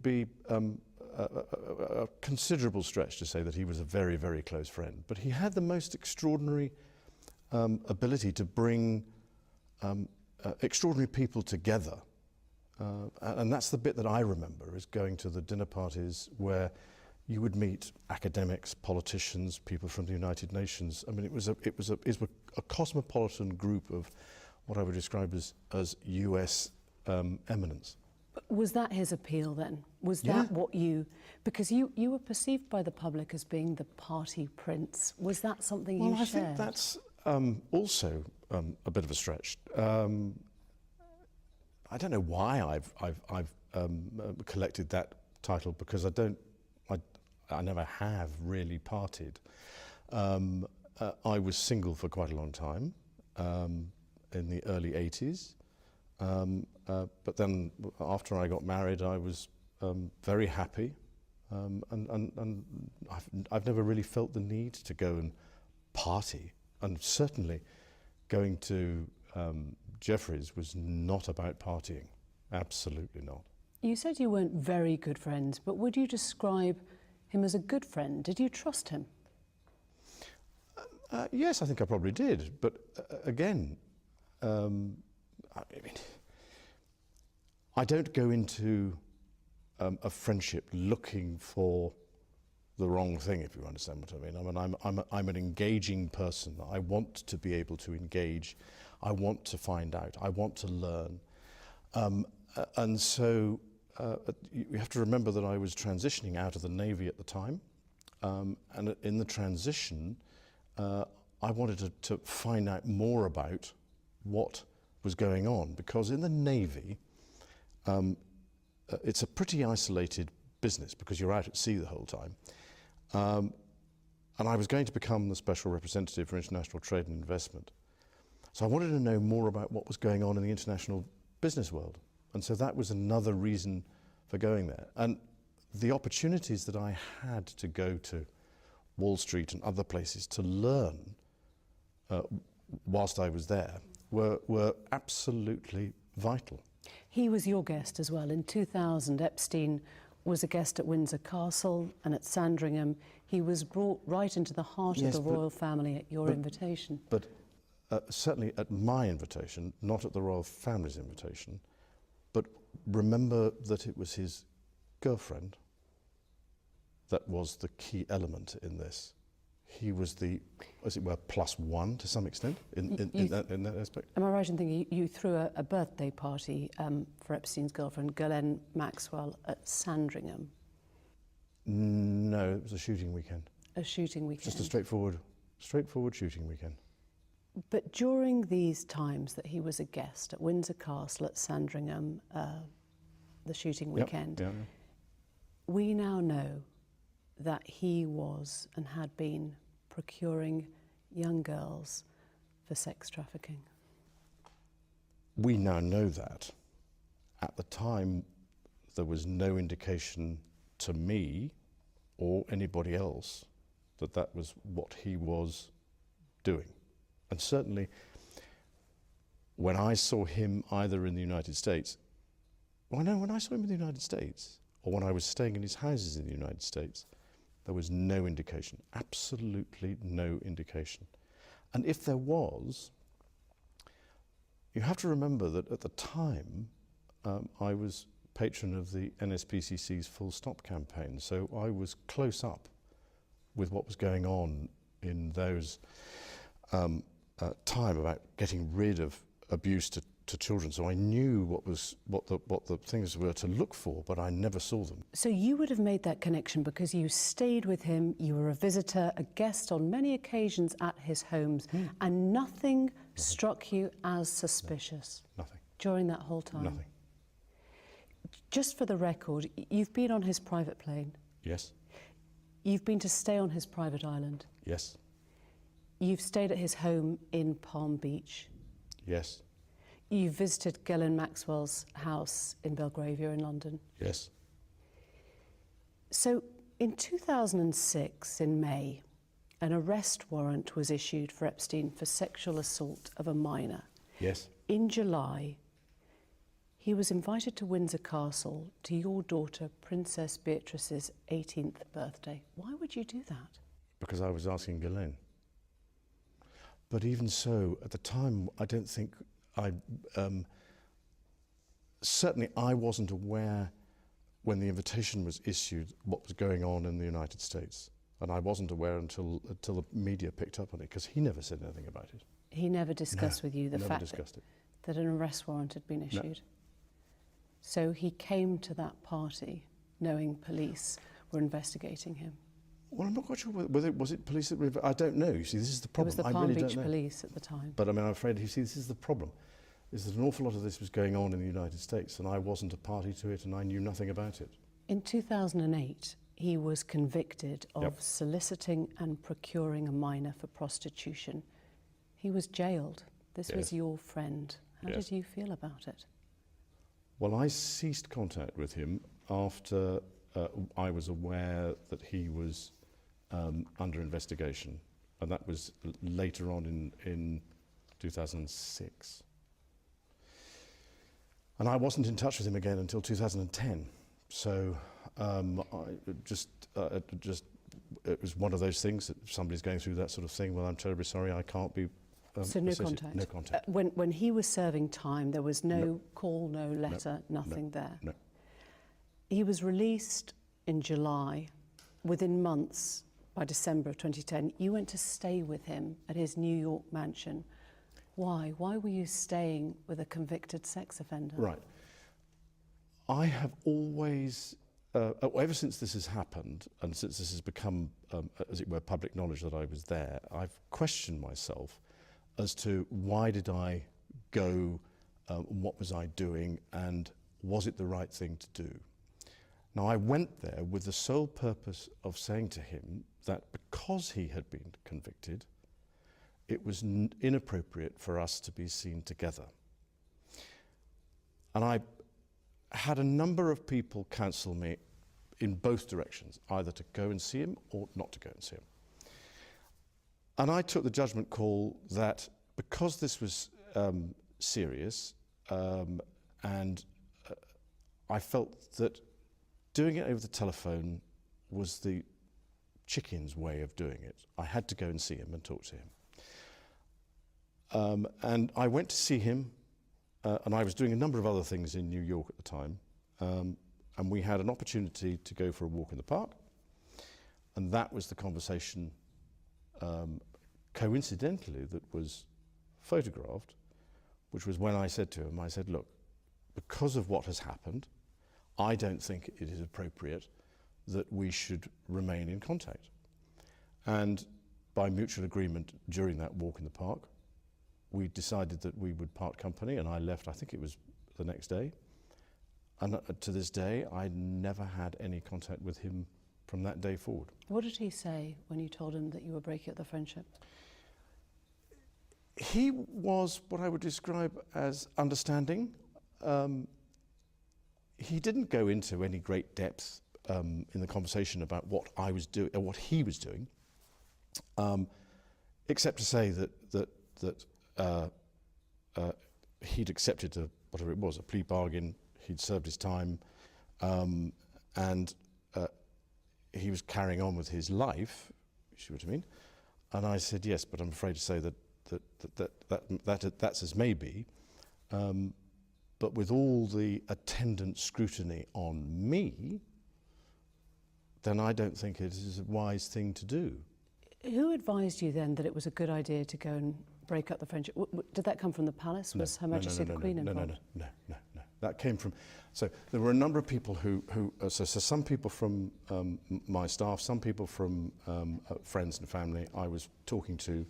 be a considerable stretch to say that he was a very, very close friend. But he had the most extraordinary ability to bring extraordinary people together. And that's the bit that I remember, is going to the dinner parties where you would meet academics, politicians, people from the United Nations. I mean, it was a cosmopolitan group of what I would describe as US eminence. Was that his appeal then? Was that what you, because you were perceived by the public as being the party prince. Was that something you shared? Well, I think that's also a bit of a stretch. I don't know why I've collected that title, because I never have really partied. I was single for quite a long time, in the early 80s. But then after I got married, I was very happy. And I've never really felt the need to go and party. And certainly going to Jeffrey's was not about partying. Absolutely not. You said you weren't very good friends, but would you describe him as a good friend? Did you trust him? Yes, I think I probably did. But again, I mean, I don't go into a friendship looking for the wrong thing, if you understand what I mean. I'm an engaging person. I want to be able to engage. I want to find out. I want to learn. And so you have to remember that I was transitioning out of the Navy at the time. And in the transition, I wanted to find out more about what was going on, because in the Navy, it's a pretty isolated business because you're out at sea the whole time. And I was going to become the Special Representative for International Trade and Investment. So I wanted to know more about what was going on in the international business world. And so that was another reason for going there. And the opportunities that I had to go to Wall Street and other places to learn whilst I was there were absolutely vital. He was your guest as well. In 2000, Epstein was a guest at Windsor Castle and at Sandringham. He was brought right into the heart of the royal family at your invitation. But certainly at my invitation, not at the royal family's invitation. But remember that it was his girlfriend that was the key element in this. He was the, as it were, plus one to some extent in that aspect. Am I right in thinking you threw a birthday party for Epstein's girlfriend, Ghislaine Maxwell, at Sandringham? No, it was a shooting weekend. A shooting weekend? Just a straightforward shooting weekend. But during these times that he was a guest at Windsor Castle, at Sandringham, the shooting weekend, Yep. we now know that he was and had been procuring young girls for sex trafficking. We now know that. At the time, there was no indication to me or anybody else that that was what he was doing. And certainly, when I saw him either in the United States, when I saw him in the United States, or when I was staying in his houses in the United States, there was no indication, absolutely no indication. And if there was, you have to remember that at the time, I was patron of the NSPCC's Full Stop campaign, so I was close up with what was going on in those time about getting rid of abuse to children. So I knew what the things were to look for, but I never saw them. So you would have made that connection because you stayed with him, you were a visitor, a guest on many occasions at his homes, and nothing struck you as suspicious? Nothing. During that whole time? Nothing. Just for the record, you've been on his private plane. Yes. You've been to stay on his private island. Yes. You've stayed at his home in Palm Beach. Yes. You've visited Ghislaine Maxwell's house in Belgravia in London. Yes. So in 2006, in May, an arrest warrant was issued for Epstein for sexual assault of a minor. Yes. In July, he was invited to Windsor Castle to your daughter, Princess Beatrice's 18th birthday. Why would you do that? Because I was asking Ghislaine. But even so, at the time, I don't think certainly I wasn't aware when the invitation was issued what was going on in the United States. And I wasn't aware until the media picked up on it, because he never said anything about it. He never discussed with you the fact that an arrest warrant had been issued? No. So he came to that party knowing police were investigating him? Well, I'm not quite sure whether was it police that I don't know. You see, this is the problem. It was the Palm Beach police at the time. But I mean, I'm afraid, you see, this is the problem, is that an awful lot of this was going on in the United States, and I wasn't a party to it, and I knew nothing about it. In 2008, he was convicted of Yep. soliciting and procuring a minor for prostitution. He was jailed. This Yes. was your friend. How Yes. did you feel about it? Well, I ceased contact with him after I was aware that he was under investigation, and that was later on in 2006. And I wasn't in touch with him again until 2010. So it was one of those things that if somebody's going through that sort of thing, well, I'm terribly sorry, I can't be So no associated. contact? No contact. When he was serving time, there was no No. call, no letter, nothing there? No. He was released in July. Within months, by December of 2010, you went to stay with him at his New York mansion. Why? Why were you staying with a convicted sex offender? Right. I have always, ever since this has happened, and since this has become, as it were, public knowledge that I was there, I've questioned myself as to why did I go, what was I doing, and was it the right thing to do? Now, I went there with the sole purpose of saying to him that because he had been convicted, it was inappropriate for us to be seen together. And I had a number of people counsel me in both directions, either to go and see him or not to go and see him. And I took the judgment call that because this was serious, and I felt that doing it over the telephone was the chicken's way of doing it. I had to go and see him and talk to him. And I went to see him, and I was doing a number of other things in New York at the time, and we had an opportunity to go for a walk in the park, and that was the conversation, coincidentally, that was photographed, which was when I said to him, I said, look, because of what has happened, I don't think it is appropriate that we should remain in contact. And by mutual agreement during that walk in the park, we decided that we would part company, and I left, I think it was the next day. And to this day, I never had any contact with him from that day forward. What did he say when you told him that you were breaking up the friendship? He was what I would describe as understanding. He didn't go into any great depth in the conversation about what I was doing or what he was doing, except to say that he'd accepted whatever it was, a plea bargain. He'd served his time, and he was carrying on with his life. You see what I mean? And I said yes, but I'm afraid to say that's as may be. But with all the attendant scrutiny on me, then I don't think it is a wise thing to do. Who advised you then that it was a good idea to go and break up the friendship? Did that come from the palace? Was Her Majesty the Queen involved? No. That came from, so there were a number of people who so some people from my staff, some people from friends and family I was talking to,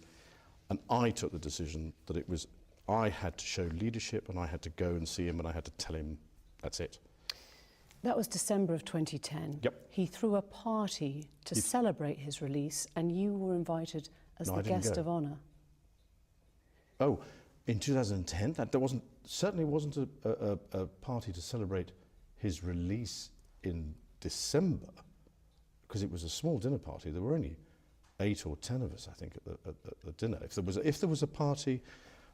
and I took the decision that it was, I had to show leadership, and I had to go and see him, and I had to tell him, that's it. That was December of 2010. Yep. He threw a party to celebrate his release, and you were invited as No, the I didn't guest go. of honour. Oh, in 2010, there certainly wasn't a party to celebrate his release in December, because it was a small dinner party. There were only 8 or 10 of us, I think, at the dinner. If there was a party,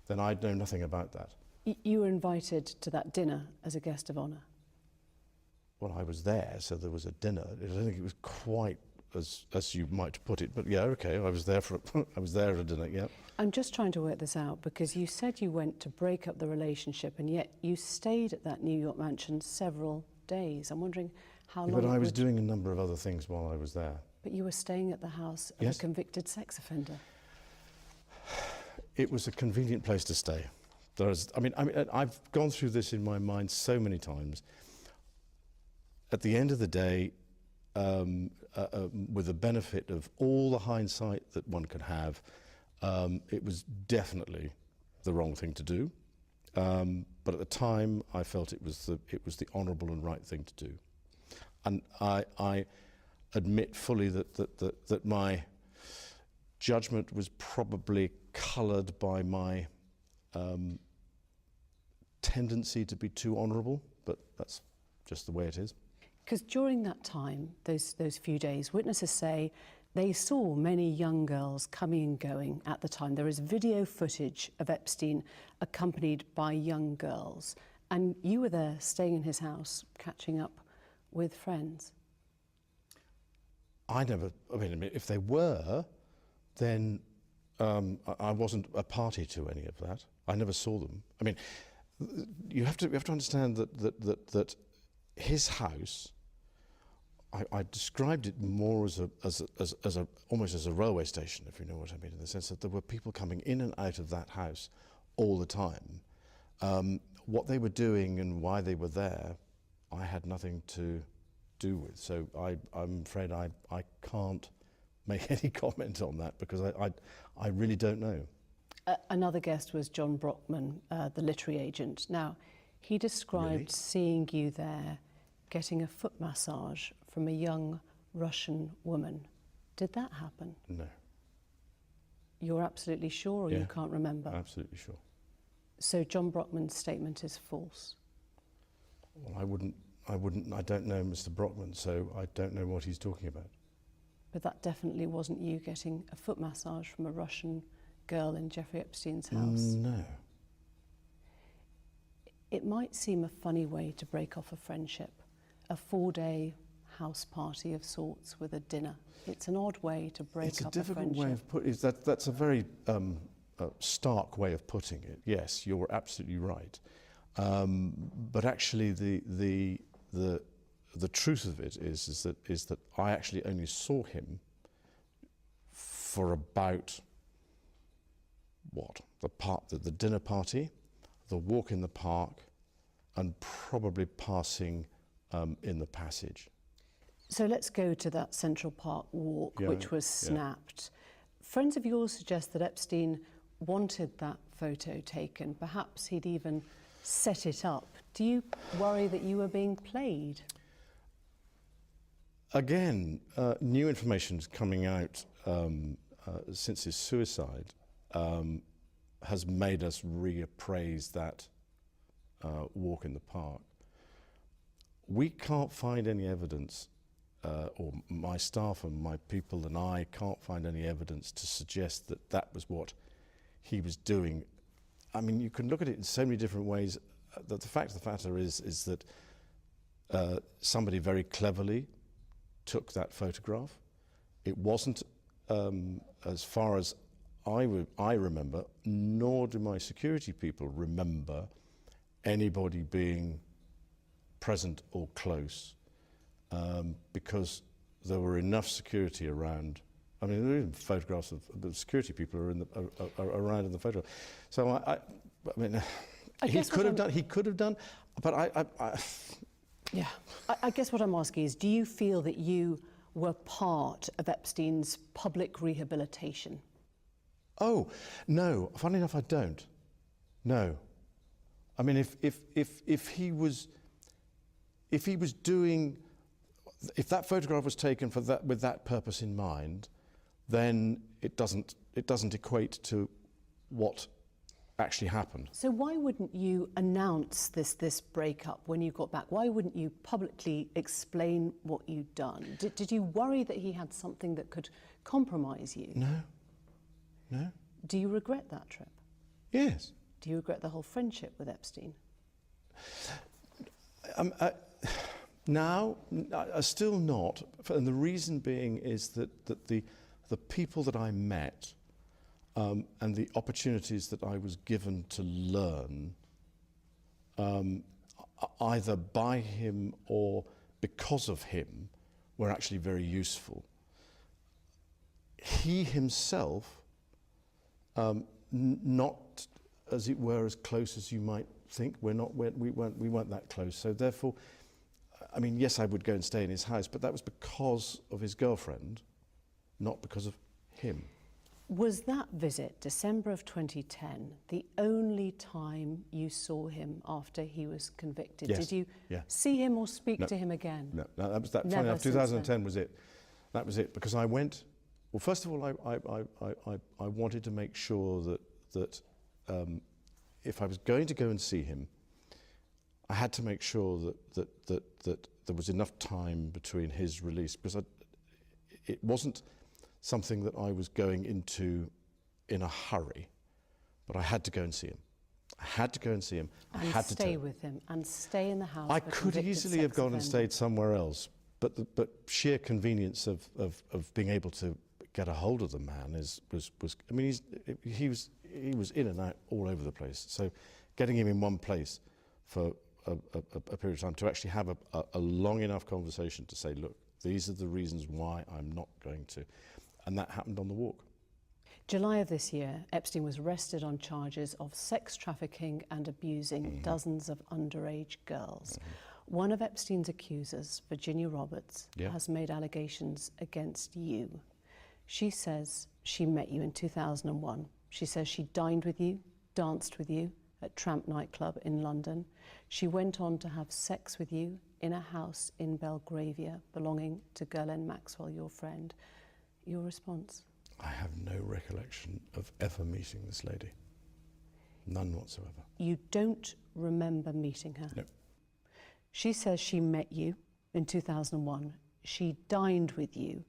then I'd know nothing about that. You were invited to that dinner as a guest of honour. Well, I was there, so there was a dinner. I don't think it was quite as you might put it, but yeah, okay. I was there at a dinner. Yeah. I'm just trying to work this out, because you said you went to break up the relationship, and yet you stayed at that New York mansion several days. I'm wondering how long. But I was doing a number of other things while I was there. But you were staying at the house of Yes. a convicted sex offender. It was a convenient place to stay. I've gone through this in my mind so many times. At the end of the day, with the benefit of all the hindsight that one could have, it was definitely the wrong thing to do. But at the time, I felt it was the honourable and right thing to do. And admit fully that my judgment was probably coloured by my tendency to be too honourable, but that's just the way it is. Because during that time, those few days, witnesses say they saw many young girls coming and going at the time. There is video footage of Epstein accompanied by young girls, and you were there staying in his house, catching up with friends. I mean, if they were, then I wasn't a party to any of that. I never saw them. I mean, you have to understand that his house, I described it more as almost as a railway station, if you know what I mean, in the sense that there were people coming in and out of that house all the time. What they were doing and why they were there, I had nothing to do with. So I'm afraid I can't make any comment on that because I really don't know. Another guest was John Brockman, the literary agent. Now, he described Really? seeing you there getting a foot massage from a young Russian woman. Did that happen? No. You're absolutely sure, or Yeah. you can't remember? Absolutely sure. So John Brockman's statement is false. Well, I don't know Mr. Brockman, so I don't know what he's talking about. But that definitely wasn't you getting a foot massage from a Russian girl in Jeffrey Epstein's house. No. It might seem a funny way to break off a friendship, a 4-day house party of sorts with a dinner. It's an odd way to break It's up a a difficult friendship. way of putting it. That's a very stark way of putting it. Yes, you're absolutely right. But actually, the truth of it is that I actually only saw him for about the dinner party, the walk in the park, and probably passing in the passage. So let's go to that Central Park walk, Yeah, which was snapped. Friends of yours suggest that Epstein wanted that photo taken. Perhaps he'd even set it up. Do you worry that you were being played? Again, new information is coming out since his suicide has made us reappraise that walk in the park. We can't find any evidence, or my staff and my people and I can't find any evidence to suggest that that was what he was doing. I mean, you can look at it in so many different ways. The fact of the matter is that somebody very cleverly took that photograph. It wasn't, as far as I remember, nor do my security people remember anybody being present or close, because there were enough security around. I mean, there are even photographs of the security people are around in the photograph. So I mean, he could have done, but Yeah. I guess what I'm asking is, do you feel that you were part of Epstein's public rehabilitation? Oh, no. Funny enough, I don't. No. I mean, if he was doing, if that photograph was taken for that with that purpose in mind, then it doesn't equate to what actually happened. So why wouldn't you announce this breakup when you got back? Why wouldn't you publicly explain what you'd done? Did you worry that he had something that could compromise you? No. No. Do you regret that trip? Yes. Do you regret the whole friendship with Epstein? Now, still not, and the reason being is that the people that I met and the opportunities that I was given to learn, either by him or because of him, were actually very useful. He himself, not, as it were, as close as you might think. We weren't that close. So therefore, I mean, yes, I would go and stay in his house, but that was because of his girlfriend, not because of him. Was that visit, December of 2010, the only time you saw him after he was convicted? Yes. Did you Yeah. see him or speak to him again? No, that was that. Never Funny enough, since 2010 was it. That was it, because I went, well, first of all, I wanted to make sure that if I was going to go and see him, I had to make sure that there was enough time between his release, because it wasn't something that I was going into in a hurry, but I had to go and see him. I had to go and see him. I had to stay with him and stay in the house. I with could convicted easily have sex gone and offender. stayed somewhere else, but sheer convenience of being able to get a hold of the man was. I mean, he was in and out all over the place. So, getting him in one place for a period of time to actually have a long enough conversation to say, look, these are the reasons why I'm not going to, and that happened on the walk. July of this year, Epstein was arrested on charges of sex trafficking and abusing dozens of underage girls. One of Epstein's accusers, Virginia Roberts, has made allegations against you. She says she met you in 2001. She says she dined with you, danced with you at Tramp nightclub in London. She went on to have sex with you in a house in Belgravia belonging to Ghislaine Maxwell, your friend. Your response? I have no recollection of ever meeting this lady. None whatsoever. You don't remember meeting her? No. She says she met you in 2001. She dined with you.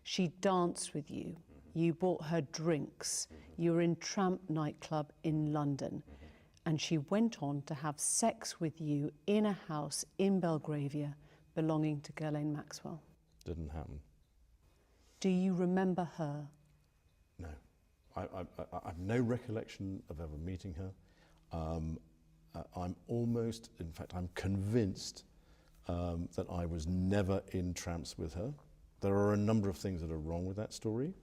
She danced with you. You bought her drinks. You were in Tramp nightclub in London. And she went on to have sex with you in a house in Belgravia belonging to Ghislaine Maxwell. Didn't happen. Do you remember her? No. I have no recollection of ever meeting her. I'm almost, in fact, I'm convinced that I was never in Tramps with her. There are a number of things that are wrong with that story.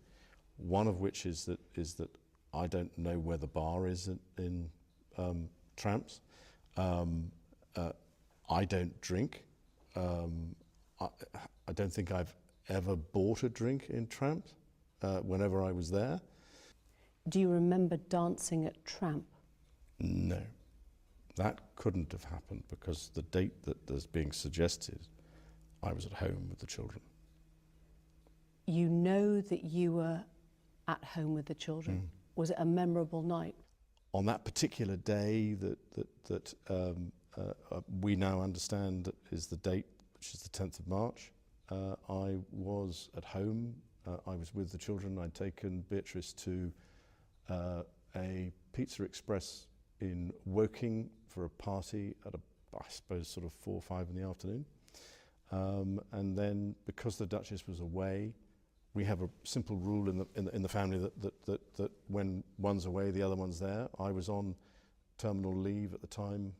One of which is that I don't know where the bar is in Tramps. I don't drink. I don't think I've ever bought a drink in Tramps whenever I was there. Do you remember dancing at Tramp? No. That couldn't have happened because the date that is being suggested, I was at home with the children. You know that you were at home with the children. Was it a memorable night? On that particular day that we now understand is the date, which is the 10th of March, I was at home. I was with the children. I'd taken Beatrice to a Pizza Express in Woking for a party at I suppose sort of 4 or 5 in the afternoon. And then because the Duchess was away, we have a simple rule in the family that when one's away, the other one's there. I was on terminal leave at the time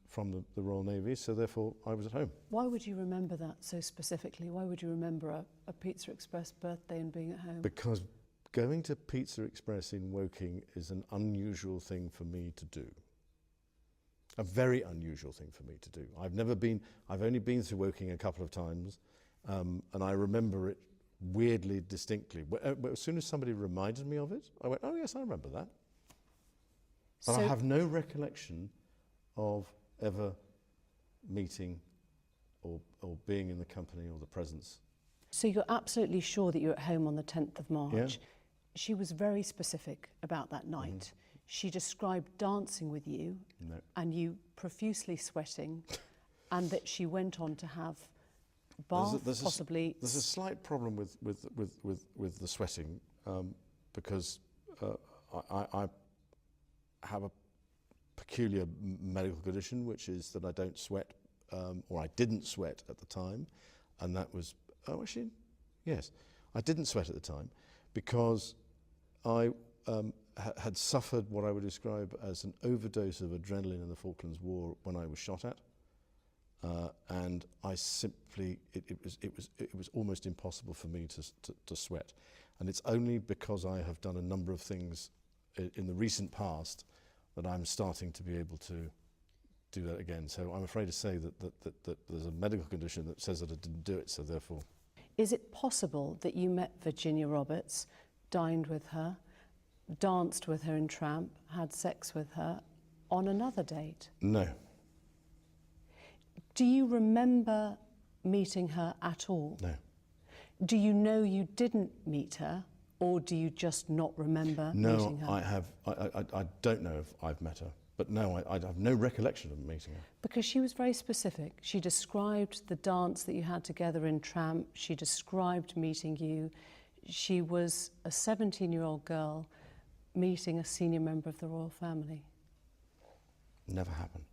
from the Royal Navy, so therefore I was at home. Why would you remember that so specifically? Why would you remember a Pizza Express birthday and being at home? Because going to Pizza Express in Woking is an unusual thing for me to do. A very unusual thing for me to do. I've only been through Woking a couple of times, and I remember it weirdly distinctly. As soon as somebody reminded me of it, I went, oh yes, I remember that. But I have no recollection of ever meeting or being in the company or the presence. So you're absolutely sure that you're at home on the 10th of March. Yeah. She was very specific about that night. She described dancing with you and you profusely sweating and that she went on to have bath, possibly. There's a slight problem with the sweating because I have a peculiar medical condition, which is that I don't sweat, or I didn't sweat at the time, and that was, yes, I didn't sweat at the time because I had suffered what I would describe as an overdose of adrenaline in the Falklands War when I was shot at. And I simply, it was almost impossible for me to sweat. And it's only because I have done a number of things in the recent past that I'm starting to be able to do that again. So I'm afraid to say that there's a medical condition that says that I didn't do it, so therefore. Is it possible that you met Virginia Roberts, dined with her, danced with her in Tramp, had sex with her on another date? No. Do you remember meeting her at all? No. Do you know you didn't meet her, or do you just not remember meeting her? No, I don't know if I've met her, but no, I have no recollection of meeting her. Because she was very specific. She described the dance that you had together in Tramp. She described meeting you. She was a 17-year-old girl meeting a senior member of the royal family. Never happened.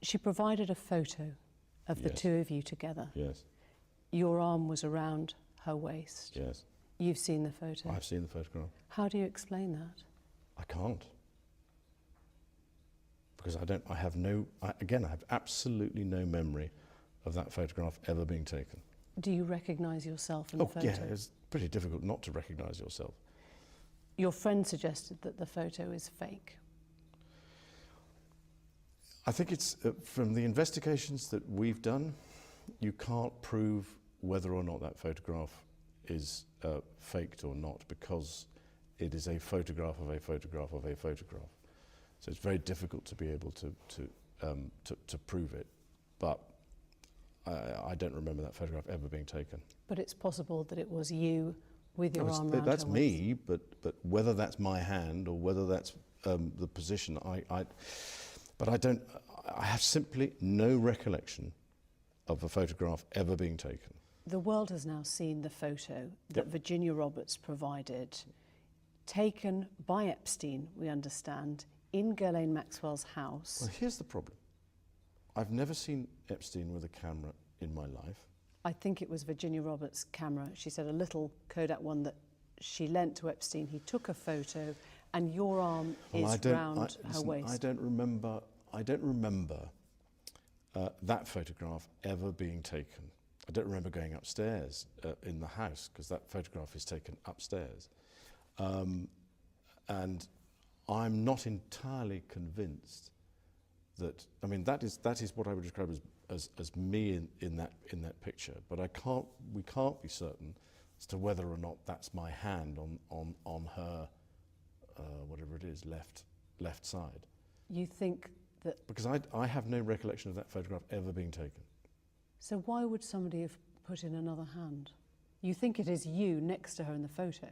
She provided a photo of the Yes. two of you together. Yes, Your arm was around her waist. yes. You've seen the photo. I've seen the photograph. How do you explain that? I can't. Because I have absolutely no memory of that photograph ever being taken. Do you recognise yourself in the photo? Yeah, it's pretty difficult not to recognise yourself. Your friend suggested that the photo is fake. I think it's, from the investigations that we've done, you can't prove whether or not that photograph is faked or not, because it is a photograph of a photograph of a photograph. So it's very difficult to be able to prove it. But I don't remember that photograph ever being taken. But it's possible that it was you with your arm around That's her me, but whether that's my hand or whether that's the position, I have simply no recollection of a photograph ever being taken. The world has now seen the photo that Virginia Roberts provided, taken by Epstein, we understand, in Ghislaine Maxwell's house. Well, here's the problem. I've never seen Epstein with a camera in my life. I think it was Virginia Roberts' camera. She said a little Kodak one that she lent to Epstein. He took a photo, and your arm is round her waist. I don't remember that photograph ever being taken. I don't remember going upstairs in the house, because that photograph is taken upstairs. And I'm not entirely convinced that, I mean, that is what I would describe as me in that picture. But we can't be certain as to whether or not that's my hand on her, whatever it is, left side. You think that... Because I have no recollection of that photograph ever being taken. So why would somebody have put in another hand? You think it is you next to her in the photo?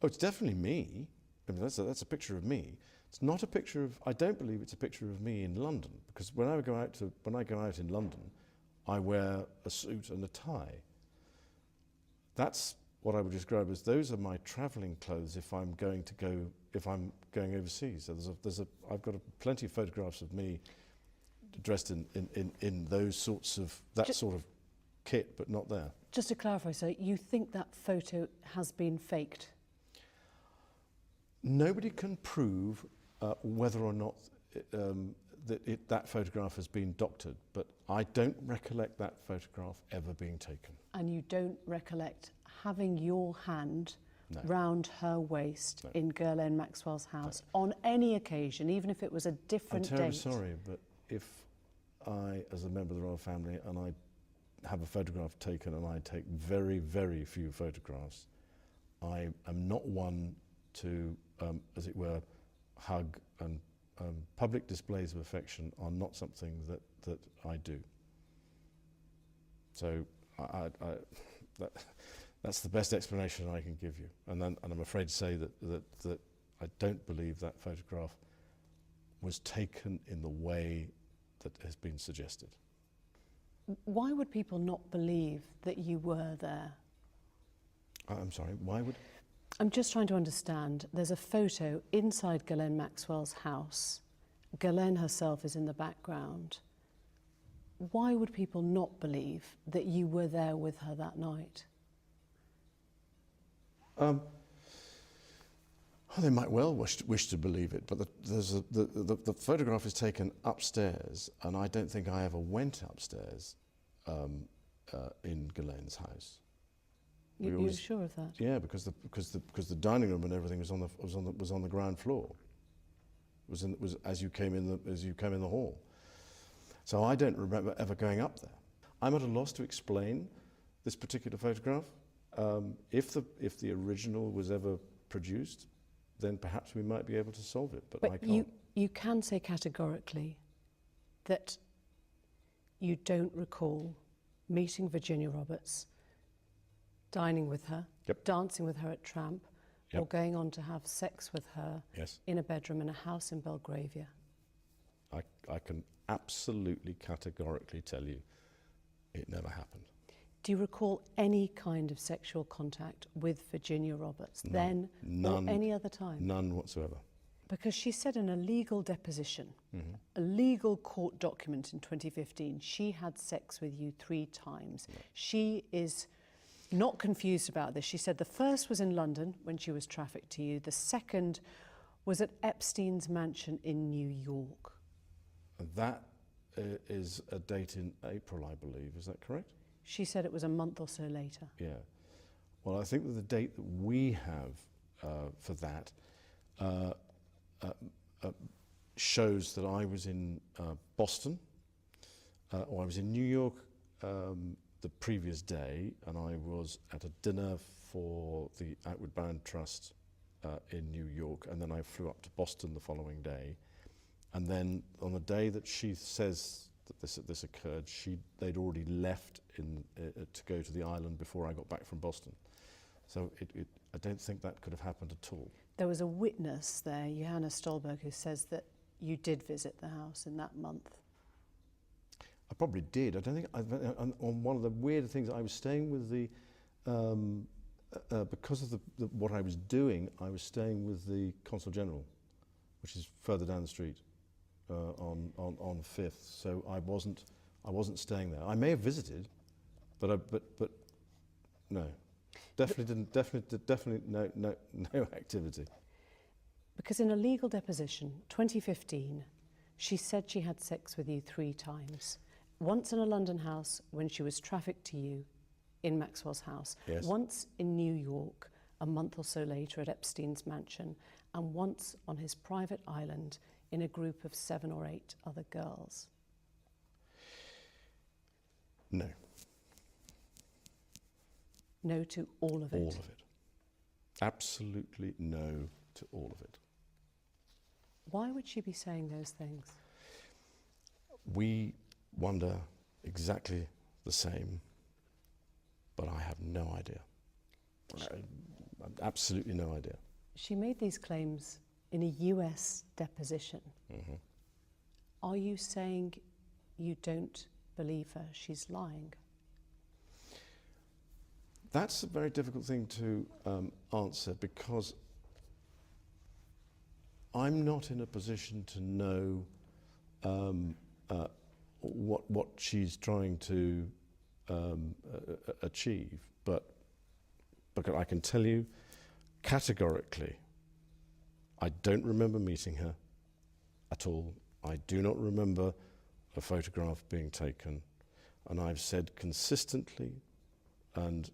Oh, it's definitely me. I mean, that's a picture of me. It's not a picture of. I don't believe it's a picture of me in London, because when I go out in London, I wear a suit and a tie. That's what I would describe as, those are my travelling clothes if I'm going overseas. So I've got plenty of photographs of me dressed in those sorts of sort of kit, but not there. Just to clarify, so you think that photo has been faked? Nobody can prove whether or not that photograph has been doctored, but I don't recollect that photograph ever being taken. And you don't recollect having your hand No. round her waist No. in Ghislaine Maxwell's house on any occasion, even if it was a different I'm terribly date? sorry, but if I, as a member of the royal family, and I have a photograph taken, and I take very, very few photographs, I am not one to, as it were, hug, and public displays of affection are not something that I do. So that's the best explanation I can give you. And I'm afraid to say that I don't believe that photograph was taken in the way that has been suggested. Why would people not believe that you were there? I'm sorry, why would? I'm just trying to understand. There's a photo inside Ghislaine Maxwell's house. Ghislaine herself is in the background. Why would people not believe that you were there with her that night? Well, they might well wish to believe it, but the photograph is taken upstairs, and I don't think I ever went upstairs in Ghislaine's house. You're sure of that? Yeah, because the dining room and everything was on the ground floor. It was as you came in the hall. So I don't remember ever going up there. I'm at a loss to explain this particular photograph. If the original was ever produced, then perhaps we might be able to solve it. But I can't. You can say categorically that you don't recall meeting Virginia Roberts, dining with her, Yep. dancing with her at Tramp, or Yep. going on to have sex with her Yes. in a bedroom in a house in Belgravia. I can absolutely categorically tell you it never happened. Do you recall any kind of sexual contact with Virginia Roberts then None. or any other time? None whatsoever. Because she said in a legal deposition, a legal court document in 2015, she had sex with you 3 times. She is not confused about this. She said the first was in London when she was trafficked to you. The second was at Epstein's mansion in New York. And that is a date in April, I believe. Is that correct? She said it was a month or so later. Yeah. Well, I think that the date that we have for that shows that I was in Boston, or I was in New York the previous day, and I was at a dinner for the Outward Bound Trust in New York, and then I flew up to Boston the following day. And then on the day that she says that this occurred, they'd already left to go to the island before I got back from Boston. So I don't think that could have happened at all. There was a witness there, Johanna Stolberg, who says that you did visit the house in that month. I probably did. I don't think. On one of the weird things, I was staying with the because of what I was doing. I was staying with the Consul General, which is further down the street on Fifth. So I wasn't staying there. I may have visited, but no. Definitely no activity. Because in a legal deposition, 2015, she said she had sex with you 3 times. Once in a London house when she was trafficked to you in Maxwell's house. Yes. Once in New York a month or so later at Epstein's mansion, and once on his private island in a group of 7 or 8 other girls. No. No to all of it? All of it. Absolutely no to all of it. Why would she be saying those things? We wonder exactly the same, but I have no idea. Absolutely no idea. She made these claims in a US deposition. Mm-hmm. Are you saying you don't believe her? She's lying? That's a very difficult thing to answer, because I'm not in a position to know what she's trying to achieve, but I can tell you categorically, I don't remember meeting her at all. I do not remember a photograph being taken, and I've said consistently and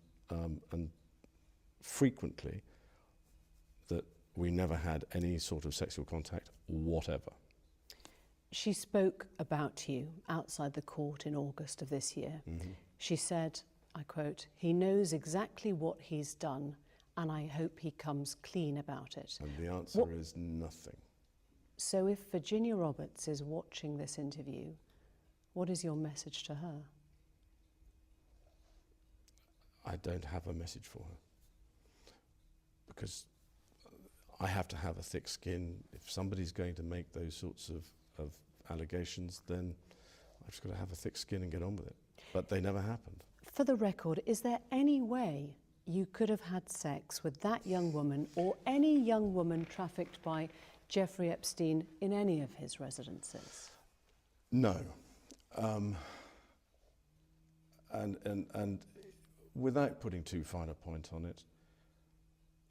frequently that we never had any sort of sexual contact whatever. She spoke about you outside the court in August of this year. Mm-hmm. She said, I quote, "He knows exactly what he's done, and I hope he comes clean about it." And the answer is nothing. So if Virginia Roberts is watching this interview, what is your message to her? I don't have a message for her, because I have to have a thick skin. If somebody's going to make those sorts of allegations, then I've just got to have a thick skin and get on with it. But they never happened. For the record, is there any way you could have had sex with that young woman or any young woman trafficked by Jeffrey Epstein in any of his residences? No. And without putting too fine a point on it,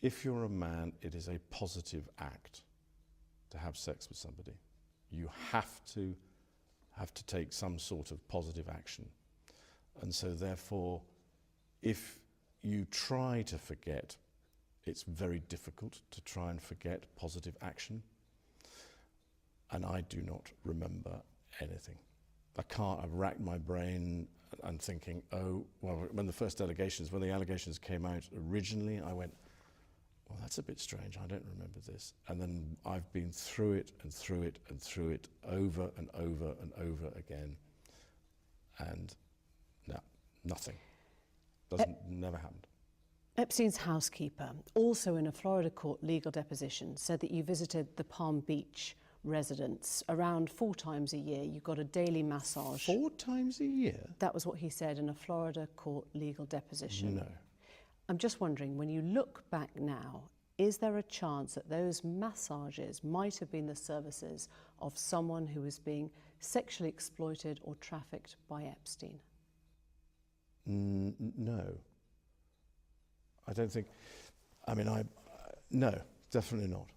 if you're a man, it is a positive act to have sex with somebody. You have to take some sort of positive action. And so therefore, if you try to forget, it's very difficult to try and forget positive action. And I do not remember anything. I've racked my brain and thinking, oh, well, when the allegations came out originally, I went, well, that's a bit strange, I don't remember this. And then I've been through it and through it and through it over and over and over again. And no, nothing. Never happened. Epstein's housekeeper, also in a Florida court legal deposition, said that you visited the Palm Beach residence around 4 times a year. You got a daily massage. 4 times a year? That was what he said in a Florida court legal deposition. No. I'm just wondering, when you look back now, is there a chance that those massages might have been the services of someone who was being sexually exploited or trafficked by Epstein? No. I don't think, no, definitely not.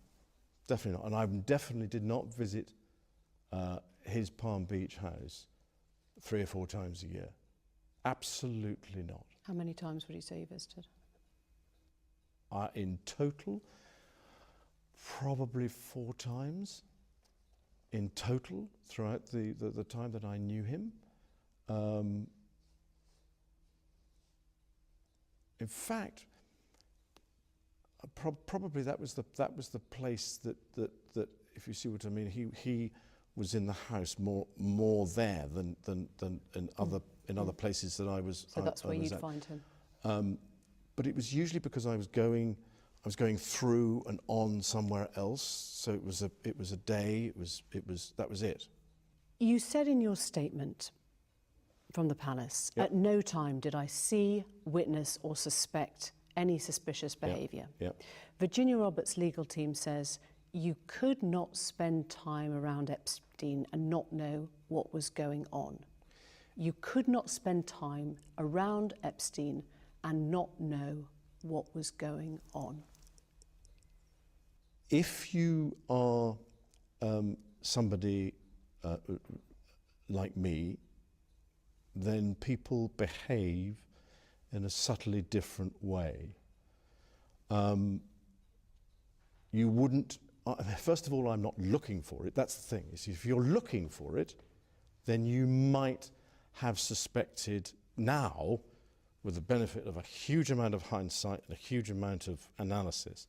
Definitely not. And I definitely did not visit his Palm Beach house 3 or 4 times a year. Absolutely not. How many times would you say you visited? In total, probably 4 times. In total, throughout the time that I knew him. In fact, probably that was the place that if you see what I mean, he was in the house more there than in other places that I was. So that's where you'd find him. But it was usually because I was going through and on somewhere else. So it was a day. That was it. You said in your statement from the palace, Yep. at no time did I see, witness or suspect any suspicious behaviour. Yep. Virginia Roberts' legal team says you could not spend time around Epstein and not know what was going on. You could not spend time around Epstein and not know what was going on. If you are somebody like me, then people behave in a subtly different way. You wouldn't, first of all, I'm not looking for it. That's the thing. Is if you're looking for it, then you might have suspected now, with the benefit of a huge amount of hindsight and a huge amount of analysis,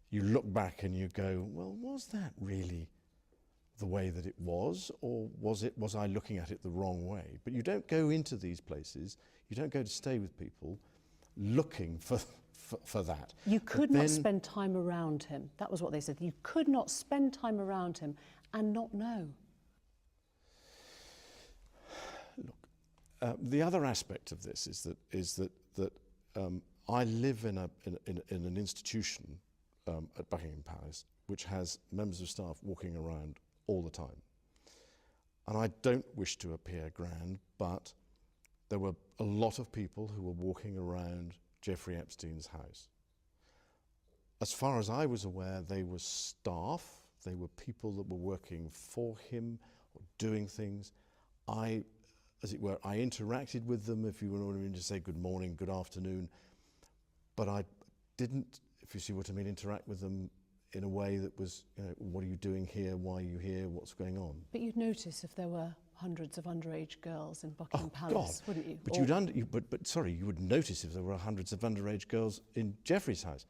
you look back and you go, well, was that really the way that it was, or was I looking at it the wrong way? But you don't go into these places, you don't go to stay with people looking for that. You could not spend time around him. That was what they said. You could not spend time around him and not know. Look, the other aspect of this is that I live in an institution at Buckingham Palace which has members of staff walking around all the time. And I don't wish to appear grand, but there were a lot of people who were walking around Jeffrey Epstein's house. As far as I was aware, they were staff, they were people that were working for him or doing things. As it were, I interacted with them, if you want me to say good morning, good afternoon, but I didn't, if you see what I mean, interact with them in a way that was, what are you doing here, why are you here, what's going on? But you'd notice if there were hundreds of underage girls in Buckingham Palace, God. wouldn't you? But you would notice if there were hundreds of underage girls in Jeffrey's house.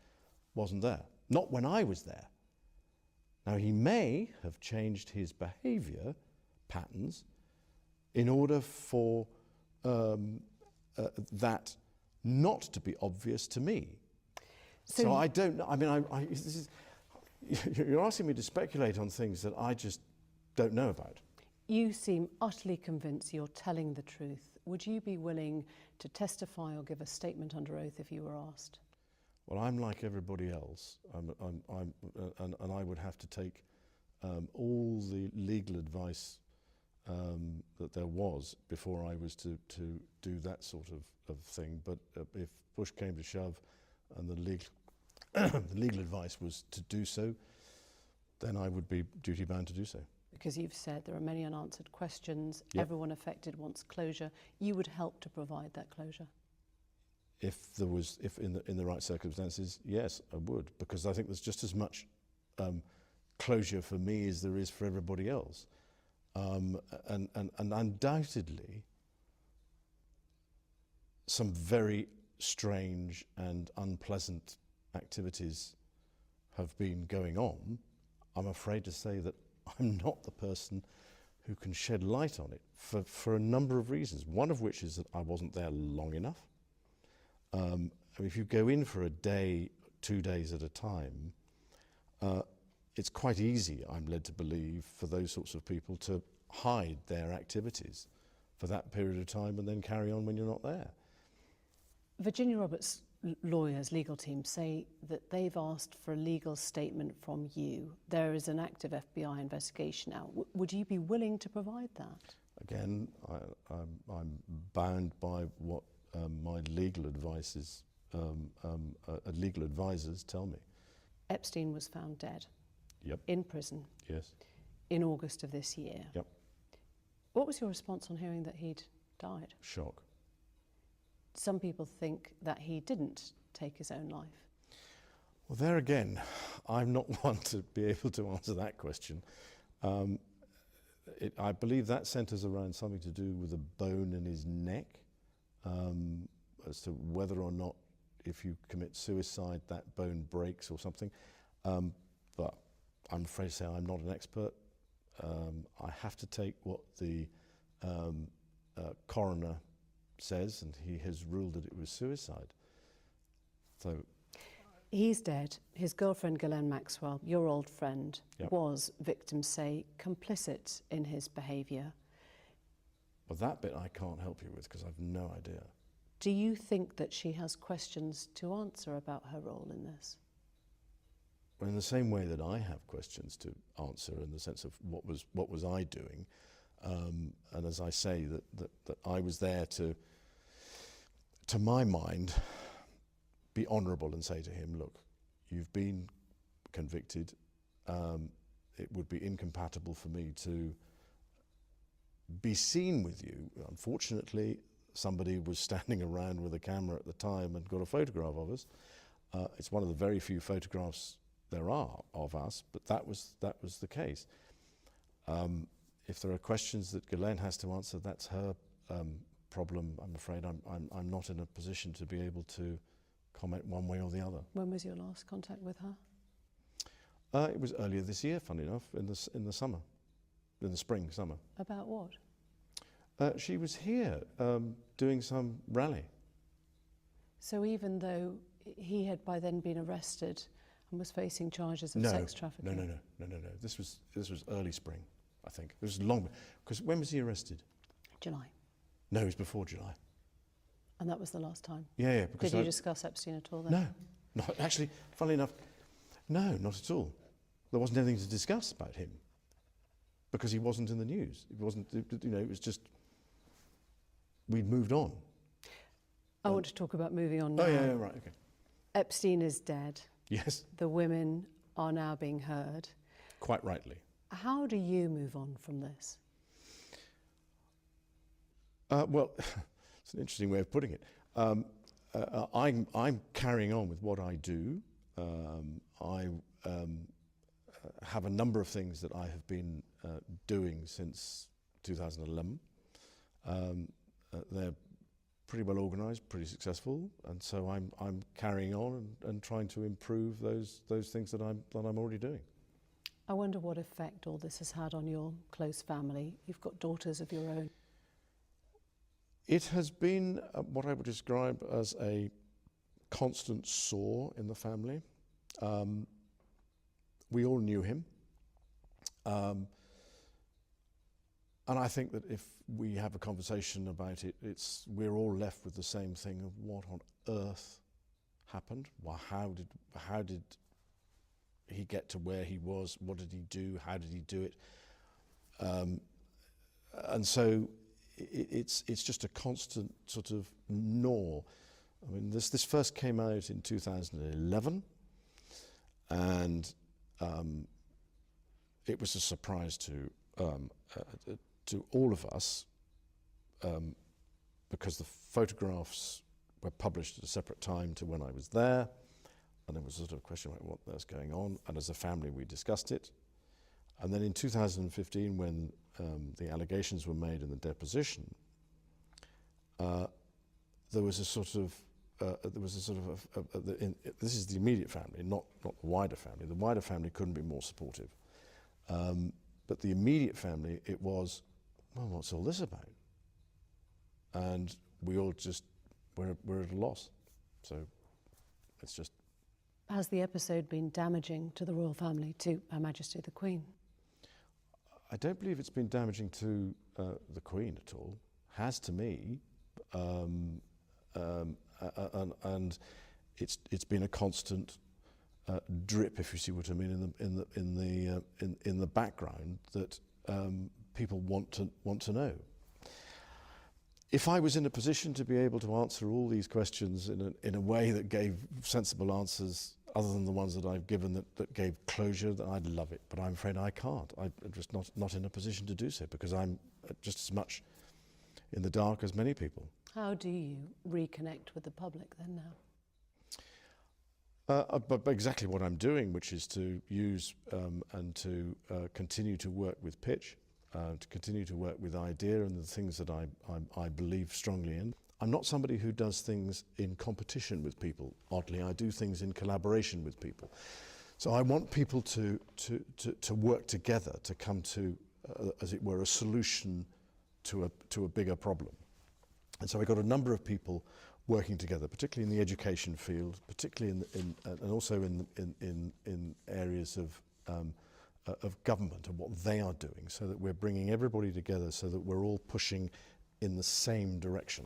Wasn't there. Not when I was there. Now, he may have changed his behaviour patterns in order for that not to be obvious to me. So I don't know. I mean, you're asking me to speculate on things that I just don't know about. You seem utterly convinced you're telling the truth. Would you be willing to testify or give a statement under oath if you were asked? Well, I'm like everybody else, and I would have to take all the legal advice that there was before I was to do that sort of thing. But if push came to shove and the legal advice was to do so, then I would be duty-bound to do so. Because you've said there are many unanswered questions, Yep. Everyone affected wants closure. You would help to provide that closure? If in the right circumstances, yes, I would, because I think there's just as much closure for me as there is for everybody else. And undoubtedly, some very strange and unpleasant activities have been going on. I'm afraid to say that I'm not the person who can shed light on it for a number of reasons. One of which is that I wasn't there long enough. I mean, if you go in for a day, 2 days at a time, it's quite easy, I'm led to believe, for those sorts of people to hide their activities for that period of time and then carry on when you're not there. Virginia Roberts' lawyers, legal team, say that they've asked for a legal statement from you. There is an active FBI investigation now. Would you be willing to provide that? Again, I'm bound by what my legal advisors tell me. Epstein was found dead. Yep. In prison. Yes. In August of this year. Yep. What was your response on hearing that he'd died? Shock. Some people think that he didn't take his own life. Well, there again, I'm not one to be able to answer that question. I believe that centres around something to do with a bone in his neck, as to whether or not if you commit suicide that bone breaks or something. But I'm afraid to say I'm not an expert. I have to take what the coroner says, and he has ruled that it was suicide. So he's dead. His girlfriend, Ghislaine Maxwell, your old friend, Yep. was, victims say, complicit in his behaviour. well, that bit I can't help you with because I've no idea. Do you think that she has questions to answer about her role in this? Well, in the same way that I have questions to answer, in the sense of what was I doing, and as I say, that I was there to my mind, be honourable and say to him, look, you've been convicted. It would be incompatible for me to be seen with you. Unfortunately, somebody was standing around with a camera at the time and got a photograph of us. It's one of the very few photographs there are of us, but that was the case. If there are questions that Ghislaine has to answer, that's her problem. I'm afraid I'm not in a position to be able to comment one way or the other. When was your last contact with her? It was earlier this year, funny enough, in the summer, in the summer. About what? She was here doing some rally. So even though he had by then been arrested and was facing charges of sex trafficking? No. This was early spring, I think. It was long, because when was he arrested? July. No, it was before July. And that was the last time? Yeah. Because Did you discuss Epstein at all then? No, not actually. Funnily enough, no, not at all. There wasn't anything to discuss about him because he wasn't in the news. It wasn't. It was just we'd moved on. I want to talk about moving on now. Oh yeah, right, okay. Epstein is dead. Yes, The women are now being heard. quite rightly. How do you move on from this? Well, it's an interesting way of putting it. I'm carrying on with what I do. I have a number of things that I have been doing since 2011. They're pretty well organised, pretty successful, and so I'm carrying on and trying to improve those things that I'm already doing. I wonder what effect all this has had on your close family. You've got daughters of your own. It has been what I would describe as a constant sore in the family. We all knew him. And I think that if we have a conversation about it, we're all left with the same thing of what on earth happened? Well, how did he get to where he was? What did he do? How did he do it? And so it's just a constant sort of gnaw. I mean, this first came out in 2011, and it was a surprise to all of us because the photographs were published at a separate time to when I was there, and there was a sort of question about what was going on, and as a family we discussed it. And then in 2015, when the allegations were made in the deposition, there was a sort of this is the immediate family, not the wider family. The wider family couldn't be more supportive, but the immediate family, it was, well, what's all this about? And we all just we're at a loss. So It's just... Has the episode been damaging to the royal family, to Her Majesty the Queen? I don't believe it's been damaging to the Queen at all. Has to me, and it's been a constant drip, if you see what I mean, in the background that people want to know. If I was in a position to be able to answer all these questions in a way that gave sensible answers, other than the ones that I've given that gave closure, then I'd love it. But I'm afraid I can't. I'm just not in a position to do so, because I'm just as much in the dark as many people. How do you reconnect with the public then now? But exactly what I'm doing, which is to use and to continue to work with pitch, to continue to work with idea and the things that I believe strongly in. I'm not somebody who does things in competition with people. Oddly, I do things in collaboration with people. So I want people to work together to come to, as it were, a solution to a bigger problem. And so I got a number of people working together, particularly in the education field, particularly and also in areas of government and what they are doing, so that we're bringing everybody together, so that we're all pushing in the same direction.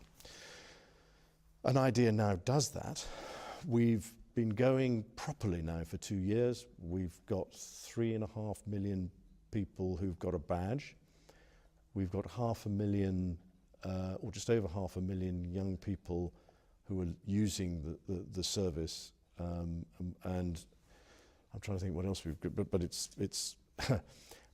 An idea now does that. We've been going properly now for 2 years. We've got 3.5 million people who've got a badge. We've got 500,000, or just over 500,000 young people who are using the service, and I'm trying to think what else we've got, but it's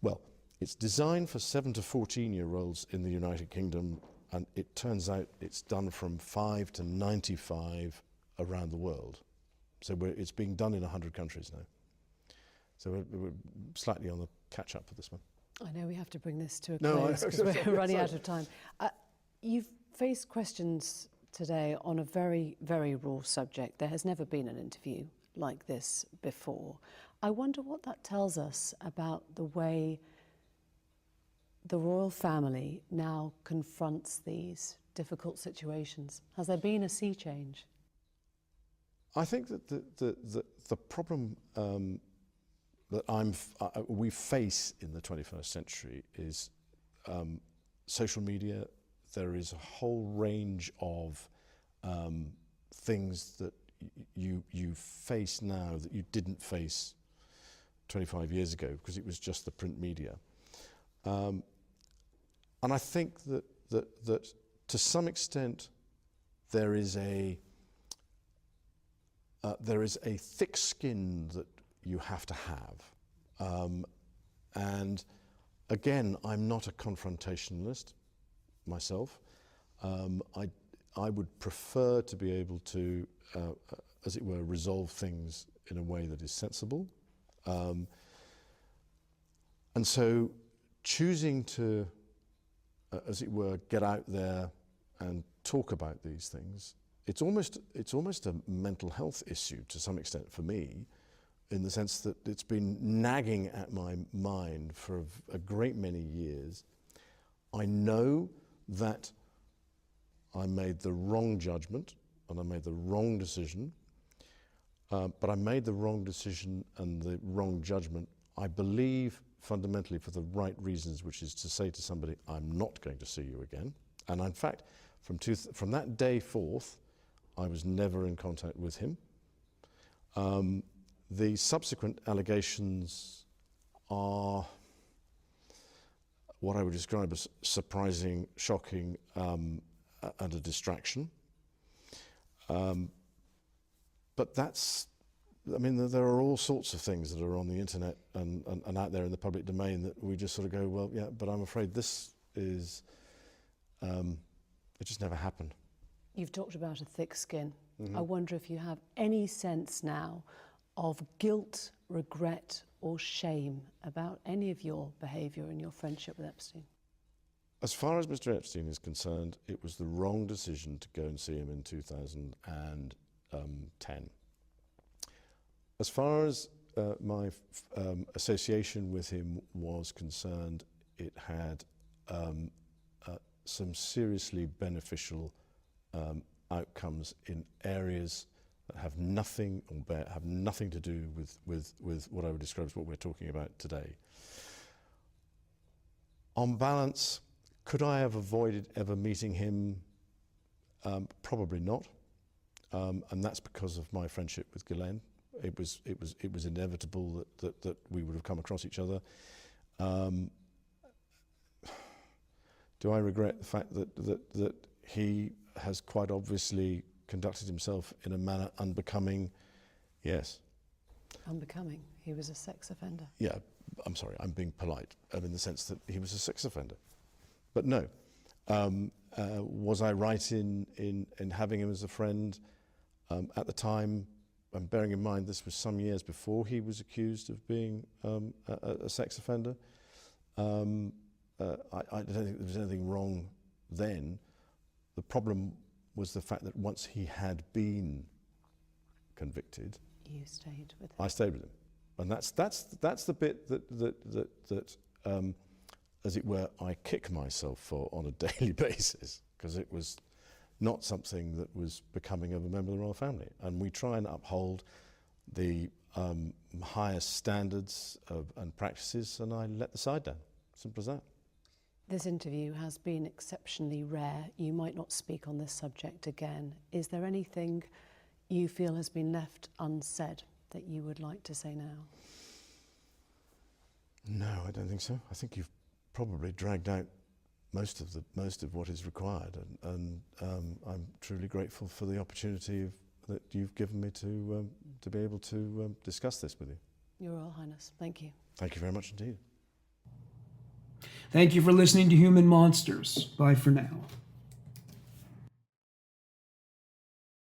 well, it's designed for 7 to 14-year-olds in the United Kingdom, and it turns out it's done from 5 to 95 around the world. So it's being done in 100 countries now. So we're slightly on the catch-up for this one. I know we have to bring this to a close because we're running out of time. You've faced questions today on a very, very raw subject. There has never been an interview like this before. I wonder what that tells us about the way the royal family now confronts these difficult situations. Has there been a sea change? I think that the problem that we face in the 21st century is social media. There is a whole range of things that you face now that you didn't face 25 years ago, because it was just the print media. And I think that to some extent there is a thick skin that you have to have. And again, I'm not a confrontationalist myself. I would prefer to be able to, as it were, resolve things in a way that is sensible. And so choosing to, as it were, get out there and talk about these things, it's almost a mental health issue to some extent for me, in the sense that it's been nagging at my mind for a great many years. I know that I made the wrong judgment and I made the wrong decision, but I made the wrong decision and the wrong judgment, I believe, fundamentally for the right reasons, which is to say to somebody, I'm not going to see you again. And in fact, from that day forth, I was never in contact with him. The subsequent allegations are what I would describe as surprising, shocking, and a distraction. But that's, I mean, there are all sorts of things that are on the internet and out there in the public domain that we just sort of go, well, yeah, but I'm afraid this is, it just never happened. You've talked about a thick skin. Mm-hmm. I wonder if you have any sense now of guilt, regret, or shame about any of your behaviour and your friendship with Epstein? As far as Mr. Epstein is concerned, it was the wrong decision to go and see him in 2010. As far as my association with him was concerned, it had some seriously beneficial outcomes in areas that have nothing have nothing to do with what I would describe as what we're talking about today. On balance, could I have avoided ever meeting him? Probably not, and that's because of my friendship with Ghislaine. It was inevitable that we would have come across each other. Do I regret the fact that he has quite obviously conducted himself in a manner unbecoming? Yes. Unbecoming? He was a sex offender. Yeah, I'm sorry, I'm being polite, in the sense that he was a sex offender. But no. Was I right in having him as a friend at the time? And bearing in mind this was some years before he was accused of being a sex offender. I don't think there was anything wrong then. The problem was the fact that once he had been convicted, you stayed with him. I stayed with him, and that's the bit that as it were, I kick myself for on a daily basis, because it was not something that was becoming of a member of the royal family, and we try and uphold the highest standards and practices, and I let the side down. Simple as that. This interview has been exceptionally rare. You might not speak on this subject again. Is there anything you feel has been left unsaid that you would like to say now? No, I don't think so. I think you've probably dragged out most of what is required, and I'm truly grateful for the opportunity that you've given me to be able to discuss this with you. Your Royal Highness, thank you. Thank you very much indeed. Thank you for listening to Human Monsters. Bye for now.